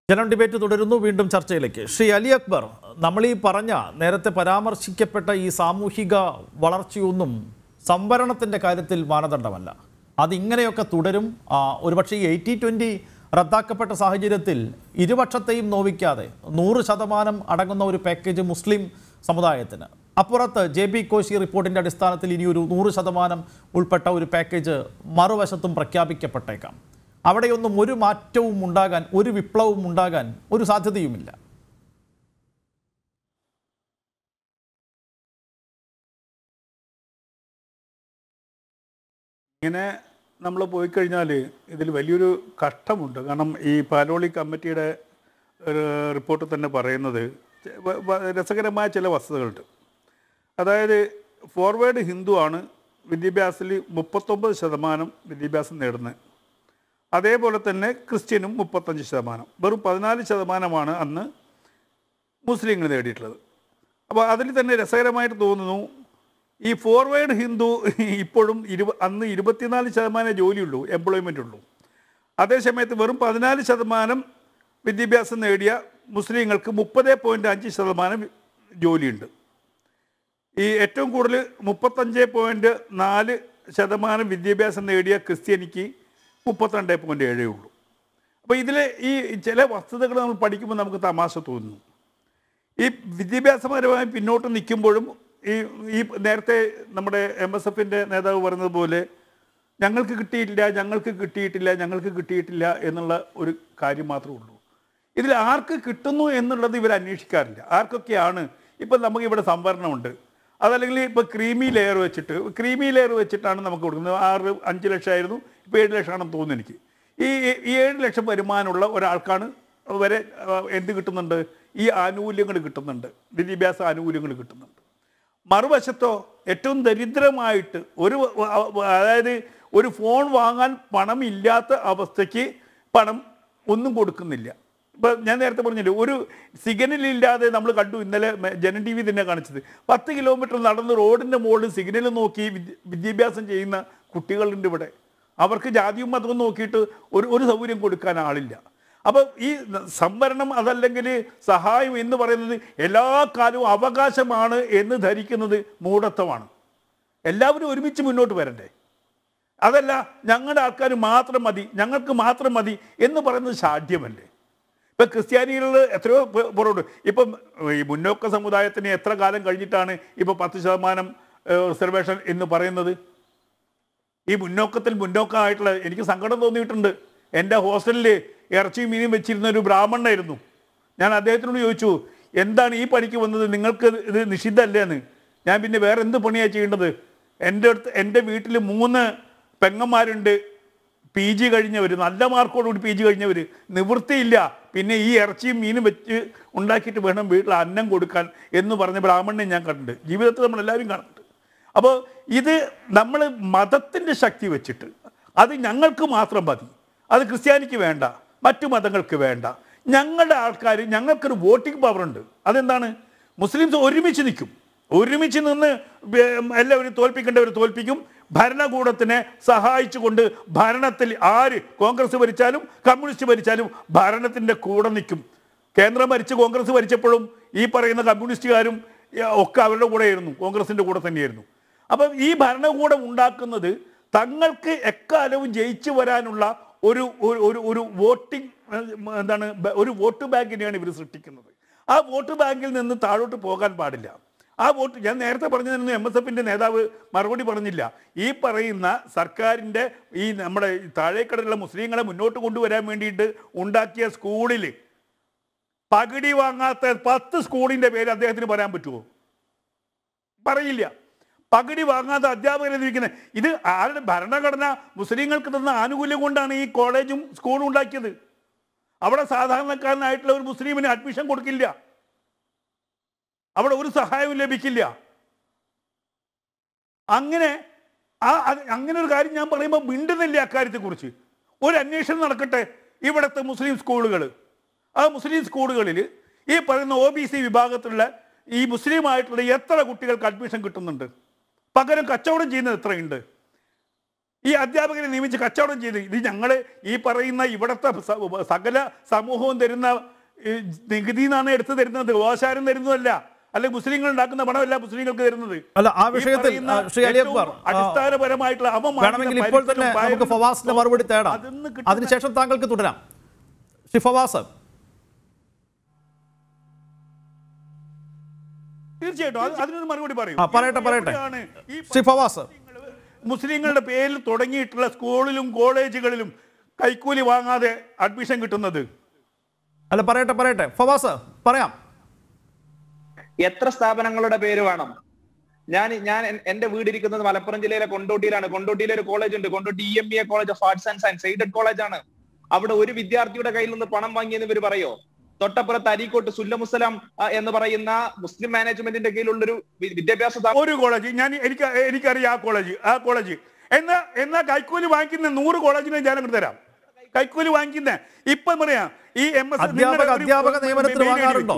ജനം ഡിബേറ്റ് തുടരുന്നു. വീണ്ടും ചർച്ചയിലേക്ക്. ശ്രീ അലി അക്ബർ, നമ്മൾ ഈ പറഞ്ഞ നേരത്തെ പരാമർശിക്കപ്പെട്ട ഈ സാമൂഹിക വളർച്ചയൊന്നും സംവരണത്തിൻ്റെ കാര്യത്തിൽ മാനദണ്ഡമല്ല. അതിങ്ങനെയൊക്കെ തുടരും. ഒരുപക്ഷെ ഈ 80-20 റദ്ദാക്കപ്പെട്ട സാഹചര്യത്തിൽ ഇരുപക്ഷത്തെയും നോവിക്കാതെ 100% അടങ്ങുന്ന ഒരു പാക്കേജ് മുസ്ലിം സമുദായത്തിന്, അപ്പുറത്ത് JB കോശി റിപ്പോർട്ടിൻ്റെ അടിസ്ഥാനത്തിൽ ഇനിയൊരു 100% ഉൾപ്പെട്ട ഒരു പാക്കേജ് മറുവശത്തും പ്രഖ്യാപിക്കപ്പെട്ടേക്കാം. അവിടെയൊന്നും ഒരു മാറ്റവും ഉണ്ടാകാൻ, ഒരു വിപ്ലവവും ഉണ്ടാകാൻ ഒരു സാധ്യതയുമില്ല. ഇങ്ങനെ നമ്മൾ പോയി കഴിഞ്ഞാൽ ഇതിൽ വലിയൊരു കഷ്ടമുണ്ട്. കാരണം ഈ പാലോളി കമ്മിറ്റിയുടെ റിപ്പോർട്ട് തന്നെ പറയുന്നത് രസകരമായ ചില വസ്തുതകളുണ്ട്. അതായത് ഫോർവേഡ് ഹിന്ദു ആണ് വിദ്യാഭ്യാസത്തിൽ 39% വിദ്യാഭ്യാസം നേടുന്നത്. അതേപോലെ തന്നെ ക്രിസ്ത്യനും 35%, വെറും 14% അന്ന് മുസ്ലിങ്ങൾ നേടിയിട്ടുള്ളത്. അപ്പോൾ അതിൽ തന്നെ രസകരമായിട്ട് തോന്നുന്നു, ഈ ഫോർവേഡ് ഹിന്ദു ഇപ്പോഴും അന്ന് 24% ജോലിയുള്ളൂ, എംപ്ലോയ്മെൻ്റ് ഉള്ളൂ. അതേസമയത്ത് വെറും 14% വിദ്യാഭ്യാസം നേടിയ മുസ്ലിങ്ങൾക്ക് 30.5% ജോലിയുണ്ട്. ഈ ഏറ്റവും കൂടുതൽ 35.4% വിദ്യാഭ്യാസം നേടിയ ക്രിസ്ത്യാനിക്ക് 32.7 ഉള്ളൂ. അപ്പോൾ ഇതിൽ ഈ ചില വസ്തുതകൾ നമ്മൾ പഠിക്കുമ്പോൾ നമുക്ക് തമാശ തോന്നുന്നു. ഈ വിദ്യാഭ്യാസപരമായി പിന്നോട്ട് നിൽക്കുമ്പോഴും ഈ നേരത്തെ നമ്മുടെ MSFൻ്റെ നേതാവ് പറഞ്ഞത് പോലെ ഞങ്ങൾക്ക് കിട്ടിയിട്ടില്ല എന്നുള്ള ഒരു കാര്യം മാത്രമേ ഉള്ളൂ. ഇതിൽ ആർക്ക് കിട്ടുന്നു എന്നുള്ളത് ഇവർ അന്വേഷിക്കാറില്ല. ആർക്കൊക്കെയാണ് ഇപ്പം നമുക്ക് ഇവിടെ സംവരണമുണ്ട്, അതല്ലെങ്കിൽ ഇപ്പോൾ ക്രീമി ലെയർ വെച്ചിട്ടാണ് നമുക്ക് കൊടുക്കുന്നത്. 5 ലക്ഷമായിരുന്നു, ഇപ്പോൾ 7 ലക്ഷമാണെന്ന് തോന്നുന്നു എനിക്ക്. ഈ 7 ലക്ഷം വരുമാനമുള്ള ഒരാൾക്കാണ് വരെ എന്ത് കിട്ടുന്നുണ്ട്, ഈ ആനുകൂല്യങ്ങൾ കിട്ടുന്നുണ്ട്, വിദ്യാഭ്യാസ ആനുകൂല്യങ്ങൾ കിട്ടുന്നുണ്ട്. മറുവശത്തോ ഏറ്റവും ദരിദ്രമായിട്ട് അതായത് ഒരു ഫോൺ വാങ്ങാൻ പണമില്ലാത്ത അവസ്ഥയ്ക്ക് പണം ഒന്നും കൊടുക്കുന്നില്ല. ഇപ്പം ഞാൻ നേരത്തെ പറഞ്ഞില്ലേ, ഒരു സിഗ്നലില്ലാതെ നമ്മൾ കണ്ടു, ഇന്നലെ ജനം TV തന്നെ കാണിച്ചത്. 10 കിലോമീറ്റർ നടന്ന് റോഡിൻ്റെ മുകളിൽ സിഗ്നൽ നോക്കി വിദ്യാഭ്യാസം ചെയ്യുന്ന കുട്ടികളുണ്ട് ഇവിടെ. അവർക്ക് ജാതിയും മതവും നോക്കിയിട്ട് ഒരു സൗകര്യം കൊടുക്കാൻ ആളില്ല. അപ്പോൾ ഈ സംവരണം അതല്ലെങ്കിൽ സഹായം എന്ന് പറയുന്നത് എല്ലാ കാലവും അവകാശമാണ് എന്ന് ധരിക്കുന്നത് മൂഢത്വമാണ്. എല്ലാവരും ഒരുമിച്ച് മുന്നോട്ട് വരണ്ടേ? അതല്ല ഞങ്ങളുടെ ആൾക്കാർ മാത്രം മതി, ഞങ്ങൾക്ക് മാത്രം മതി എന്ന് പറയുന്നത് ശാഠ്യമല്ലേ? ഇപ്പം ക്രിസ്ത്യാനികളിൽ എത്രയോ പുറകോട്ട്. ഇപ്പം ഈ മുന്നോക്ക സമുദായത്തിന് എത്ര കാലം കഴിഞ്ഞിട്ടാണ് ഇപ്പോൾ 10% റിസർവേഷൻ എന്ന് പറയുന്നത്? ഈ മുന്നോക്കമായിട്ടുള്ള എനിക്ക് സങ്കടം തോന്നിയിട്ടുണ്ട്. എൻ്റെ ഹോസ്റ്റലിൽ ഇറച്ചിയും മീനും വെച്ചിരുന്ന ഒരു ബ്രാഹ്മണനായിരുന്നു. ഞാൻ അദ്ദേഹത്തിനോട് ചോദിച്ചു, എന്താണ് ഈ പണിക്ക് വന്നത്, നിങ്ങൾക്ക് ഇത് നിഷിദ്ധമല്ലേ എന്ന്. ഞാൻ പിന്നെ വേറെ എന്ത് പണിയാണ് ചെയ്യേണ്ടത്? എൻ്റെ വീട്ടിൽ 3 പെങ്ങന്മാരുണ്ട്, PG കഴിഞ്ഞവർ, നല്ല മാർക്കോടുകൂടി PG കഴിഞ്ഞവർ. നിവൃത്തിയില്ല, പിന്നെ ഈ ഇറച്ചിയും മീനും വെച്ച് ഉണ്ടാക്കിയിട്ട് വേണം വീട്ടിൽ അന്നം കൊടുക്കാൻ എന്ന് പറഞ്ഞ ബ്രാഹ്മണനെ ഞാൻ കണ്ടിട്ടുണ്ട്. ജീവിതത്തിൽ നമ്മളെല്ലാവരും കാണുന്നുണ്ട്. അപ്പോൾ ഇത് നമ്മൾ മതത്തിൻ്റെ ശക്തി വെച്ചിട്ട് അത് ഞങ്ങൾക്ക് മാത്രം മതി, അത് ക്രിസ്ത്യാനിക്ക് വേണ്ട, മറ്റു മതങ്ങൾക്ക് വേണ്ട, ഞങ്ങളുടെ ആൾക്കാർ, ഞങ്ങൾക്കൊരു വോട്ടിംഗ് പവറുണ്ട്. അതെന്താണ്? മുസ്ലിംസ് ഒരുമിച്ച് നിന്ന് എല്ലാവരും തോൽപ്പിക്കേണ്ടവർ തോൽപ്പിക്കും. ഭരണകൂടത്തിനെ സഹായിച്ചുകൊണ്ട് ഭരണത്തിൽ ആര് കോൺഗ്രസ് ഭരിച്ചാലും കമ്മ്യൂണിസ്റ്റ് ഭരിച്ചാലും ഭരണത്തിൻ്റെ കൂടെ നിൽക്കും. കേന്ദ്രം ഭരിച്ച് കോൺഗ്രസ് ഭരിച്ചപ്പോഴും ഈ പറയുന്ന കമ്മ്യൂണിസ്റ്റുകാരും ഒക്കെ അവരുടെ കൂടെയായിരുന്നു, കോൺഗ്രസിൻ്റെ കൂടെ തന്നെയായിരുന്നു. അപ്പം ഈ ഭരണകൂടം ഉണ്ടാക്കുന്നത് തങ്ങൾക്ക് എക്കാലവും ജയിച്ചു വരാനുള്ള ഒരു വോട്ടിംഗ് ഒരു വോട്ട് ബാങ്കിനെയാണ് ഇവർ സൃഷ്ടിക്കുന്നത്. ആ വോട്ട് ബാങ്കിൽ നിന്ന് താഴോട്ട് പോകാൻ പാടില്ല. ആ വോട്ട് ഞാൻ നേരത്തെ പറഞ്ഞതിന് MSFൻ്റെ നേതാവ് മറുപടി പറഞ്ഞില്ല. ഈ പറയുന്ന സർക്കാരിൻ്റെ ഈ നമ്മുടെ താഴേക്കടലുള്ള മുസ്ലിങ്ങളെ മുന്നോട്ട് കൊണ്ടുവരാൻ വേണ്ടിയിട്ട് ഉണ്ടാക്കിയ സ്കൂളിൽ പകുതി വാങ്ങാത്ത 10 സ്കൂളിൻ്റെ പേര് അദ്ദേഹത്തിന് പറയാൻ പറ്റുമോ? പറയില്ല. പകുതി വാങ്ങാത്ത അധ്യാപകരെ ഇരിക്കുന്നത്. ഇത് ആരുടെ ഭരണഘടന മുസ്ലിങ്ങൾക്ക് തന്ന ആനുകൂല്യം കൊണ്ടാണ് ഈ കോളേജും സ്കൂളും ഉണ്ടാക്കിയത്. അവിടെ സാധാരണക്കാരനായിട്ടുള്ള ഒരു മുസ്ലിമിന് അഡ്മിഷൻ കൊടുക്കില്ല, അവിടെ ഒരു സഹായവും ലഭിക്കില്ല. അങ്ങനെ ഒരു കാര്യം ഞാൻ പറയുമ്പോൾ മിണ്ടുന്നില്ല. അക്കാര്യത്തെക്കുറിച്ച് ഒരു അന്വേഷണം നടക്കട്ടെ. ഇവിടുത്തെ മുസ്ലിം സ്കൂളുകൾ, ആ മുസ്ലിം സ്കൂളുകളിൽ ഈ പറയുന്ന OBC വിഭാഗത്തിലുള്ള ഈ മുസ്ലിമായിട്ടുള്ള എത്ര കുട്ടികൾക്ക് അഡ്മിഷൻ കിട്ടുന്നുണ്ട്? പകരം കച്ചവടം ചെയ്യുന്നത് എത്രയുണ്ട്? ഈ അധ്യാപകരെ നിയമിച്ച് കച്ചവടം ചെയ്ത് ഇത് ഞങ്ങൾ ഈ പറയുന്ന ഇവിടുത്തെ സകല സമൂഹവും തരുന്ന നികുതി നിന്നാണ് എടുത്തു തരുന്നത്, ഓശാരം തരുന്നതല്ല, അല്ലെങ്കിൽ മുസ്ലിങ്ങൾ ഉണ്ടാക്കുന്ന പണമല്ല മുസ്ലിങ്ങൾക്ക് തരുന്നത്. അല്ല, ആ വിഷയത്തിൽ ശ്രീ അലി അക്ബർ അടിസ്ഥാനപരമായിട്ടുള്ള വേണമെങ്കിൽ ഇപ്പോൾ തന്നെ നമുക്ക് ഫവാസിന്റെ മറുപടി തേടാം, അതിനുശേഷം താങ്കൾക്ക് തുടരാം. ശ്രീ ഫവാസ്. തീർച്ചയായിട്ടും അതിനൊരു മറുപടി പറയൂ. പറയട്ടെ ശ്രീ ഫവാസ്. മുസ്ലിങ്ങളുടെ പേരിൽ തുടങ്ങിയിട്ടുള്ള സ്കൂളിലും കോളേജുകളിലും കൈക്കൂലി വാങ്ങാതെ അഡ്മിഷൻ കിട്ടുന്നത്. അല്ല, പറയട്ടെ ഫവാസ്, പറയാം. എത്ര സ്ഥാപനങ്ങളുടെ പേര് വേണം? ഞാൻ എന്റെ വീടിരിക്കുന്നത് മലപ്പുറം ജില്ലയിലെ കൊണ്ടോട്ടിയിലാണ്. കൊണ്ടോട്ടിയിലെ ഒരു കോളേജ് ഉണ്ട്, Kondotty EMBA college of arts and science, aided കോളേജാണ്. അവിടെ ഒരു വിദ്യാർത്ഥിയുടെ കയ്യിൽ നിന്ന് പണം വാങ്ങിയെന്ന് ഇവർ പറയോ? തൊട്ടപ്പുറത്ത് അരീക്കോട്ട് സുല്ലമുസ്സലാം എന്ന് പറയുന്ന മുസ്ലിം മാനേജ്മെന്റിന്റെ കീഴിലുള്ളൊരു വിദ്യാഭ്യാസ ഒരു കോളേജ്, എനിക്കറിയാം ആ കോളേജ്. എന്നാ കൈക്കൂലി വാങ്ങിക്കുന്ന 100 കോളേജിനെ ഞാൻ അങ്ങോട്ട് തരാം. കൈക്കൂലി വാങ്ങിക്കുന്ന ഇപ്പം പറയാം ഈ അധ്യാപക നിയമനത്തിന് വാങ്ങാറുണ്ടോ?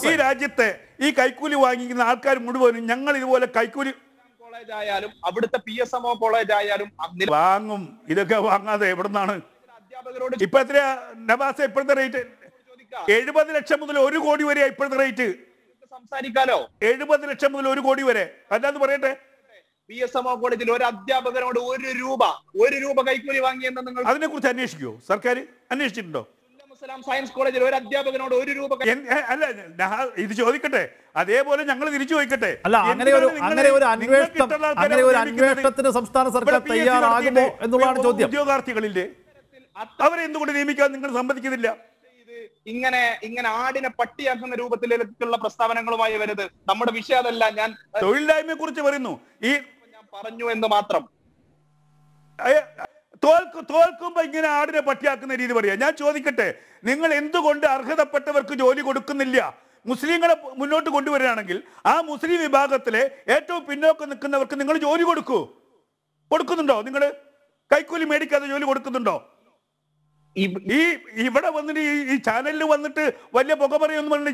ഈ രാജ്യത്തെ ഈ കൈക്കൂലി വാങ്ങിക്കുന്ന ആൾക്കാർ മുഴുവനും ഞങ്ങൾ ഇതുപോലെ കൈക്കൂലി കോളേജ് ആയാലും അവിടുത്തെ PSMO കോളേജ് ആയാലും വാങ്ങും. ഇതൊക്കെ വാങ്ങാതെ എവിടുന്നാണ്? ഇപ്പൊ എത്രയാ നവാസ് ഇപ്പോഴത്തെ റേറ്റ്? 70 ലക്ഷം മുതൽ 1 കോടി വരെ ഇപ്പോഴത്തെ റേറ്റ്. സംസാരിക്കാലോ? 70 ലക്ഷം മുതൽ 1 കോടി വരെ. അല്ലാതെ പറയട്ടെ, PSMO കോളേജിൽ ഒരു അധ്യാപകനോട് 1 രൂപ കൈക്കൂലി വാങ്ങിയെന്ന് നിങ്ങൾ അതിനെ കുറിച്ച് അന്വേഷിക്കുമോ? സർക്കാർ അന്വേഷിച്ചിട്ടുണ്ടോ? മുസ്ലിം സയൻസ് കോളേജിൽ ഒരു അധ്യാപകനോട് 1 രൂപ അല്ല, ഇത് ചോദിക്കട്ടെ, അതേപോലെ ഞങ്ങൾ തിരിച്ചു ചോദിക്കട്ടെ. അല്ല, അങ്ങനെ ഒരു അന്വേഷണത്തിന് സംസ്ഥാന സർക്കാർ തയ്യാറാകുമോ എന്നുള്ളതാണ് ചോദ്യം. ഉദ്യോഗാർത്ഥികളില്ലേ, അവരെ എന്തുകൊണ്ട് നിയമിക്കാൻ നിങ്ങൾ സമ്മതിക്കുന്നില്ല? ഇങ്ങനെ ആടിനെ പട്ടിയാക്കുന്ന രൂപത്തിലേക്കുള്ള പ്രസ്താവനകളുമായി വരുന്നത് നമ്മുടെ വിഷയം അതല്ല. ഞാൻ തൊഴിലില്ലായ്മയെ കുറിച്ച് പറയുന്നു, ഞാൻ പറഞ്ഞു എന്ന് മാത്രം. തോൽക്കുമ്പോ ഇങ്ങനെ ആടിനെ പട്ടിയാക്കുന്ന രീതി പറയാ. ഞാൻ ചോദിക്കട്ടെ, നിങ്ങൾ എന്തുകൊണ്ട് അർഹതപ്പെട്ടവർക്ക് ജോലി കൊടുക്കുന്നില്ല? മുസ്ലിങ്ങളെ മുന്നോട്ട് കൊണ്ടുവരികയാണെങ്കിൽ ആ മുസ്ലിം വിഭാഗത്തിലെ ഏറ്റവും പിന്നോക്കം നിൽക്കുന്നവർക്ക് നിങ്ങൾ ജോലി കൊടുക്കുന്നുണ്ടോ? നിങ്ങൾ കൈക്കൂലി മേടിക്കാതെ ജോലി കൊടുക്കുന്നുണ്ടോ? ഇവിടെ വന്നിട്ട് ഈ ചാനലിൽ വന്നിട്ട് വലിയ പുക പറയുമെന്ന് പറഞ്ഞിട്ട്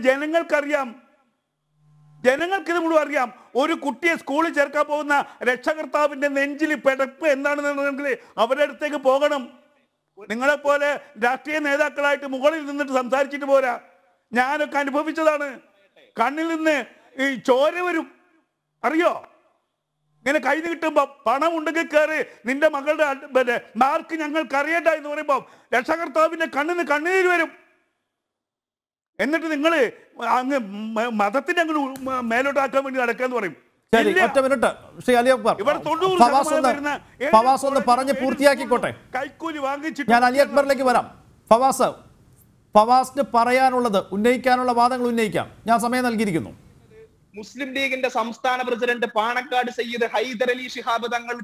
ജനങ്ങൾക്ക് ഇത് മുഴുവൻ അറിയാം. ഒരു കുട്ടിയെ സ്കൂളിൽ ചേർക്കാൻ പോകുന്ന രക്ഷകർത്താവിന്റെ നെഞ്ചിൽ പിടപ്പ് എന്താണെന്നുണ്ടെങ്കിൽ അവരുടെ അടുത്തേക്ക് പോകണം. നിങ്ങളെപ്പോലെ രാഷ്ട്രീയ നേതാക്കളായിട്ട് മുകളിൽ നിന്നിട്ട് സംസാരിച്ചിട്ട് പോരാ. ഞാനൊക്കെ അനുഭവിച്ചതാണ്. കണ്ണിൽ നിന്ന് ഈ ചോര വരും, അറിയോ? ഇങ്ങനെ കൈ നീട്ടുമ്പോ പണം ഉണ്ടെങ്കിൽ കയറി നിന്റെ മകളുടെ മാർക്ക് ഞങ്ങൾക്ക് അറിയണ്ട എന്ന് പറയുമ്പോ രക്ഷകർത്താവിന്റെ കണ്ണിന് കണ്ണീര് വരും. എന്നിട്ട് നിങ്ങൾ അങ്ങ് മതത്തിന്റെ അങ്ങ് മേലോട്ടാക്കാൻ വേണ്ടി നടക്കാന്ന് പറയും. ഒറ്റ മിനിറ്റ് ശ്രീ അലി അക്ബർ, ഫവാസ് ഒന്ന് പറഞ്ഞ് പൂർത്തിയാക്കിക്കോട്ടെ. കൈക്കൂലി വാങ്ങിച്ചിട്ട് ഞാൻ അലി അക്ബറിലേക്ക് വരാം. ഫവാസിന് പറയാനുള്ളത് ഉന്നയിക്കാനുള്ള വാദങ്ങൾ ഉന്നയിക്കാം, ഞാൻ സമയം നൽകിയിരിക്കുന്നു. മുസ്ലിം ലീഗിന്റെ സംസ്ഥാന president Panakkad Sayyid Hyder Ali Shihab Thangal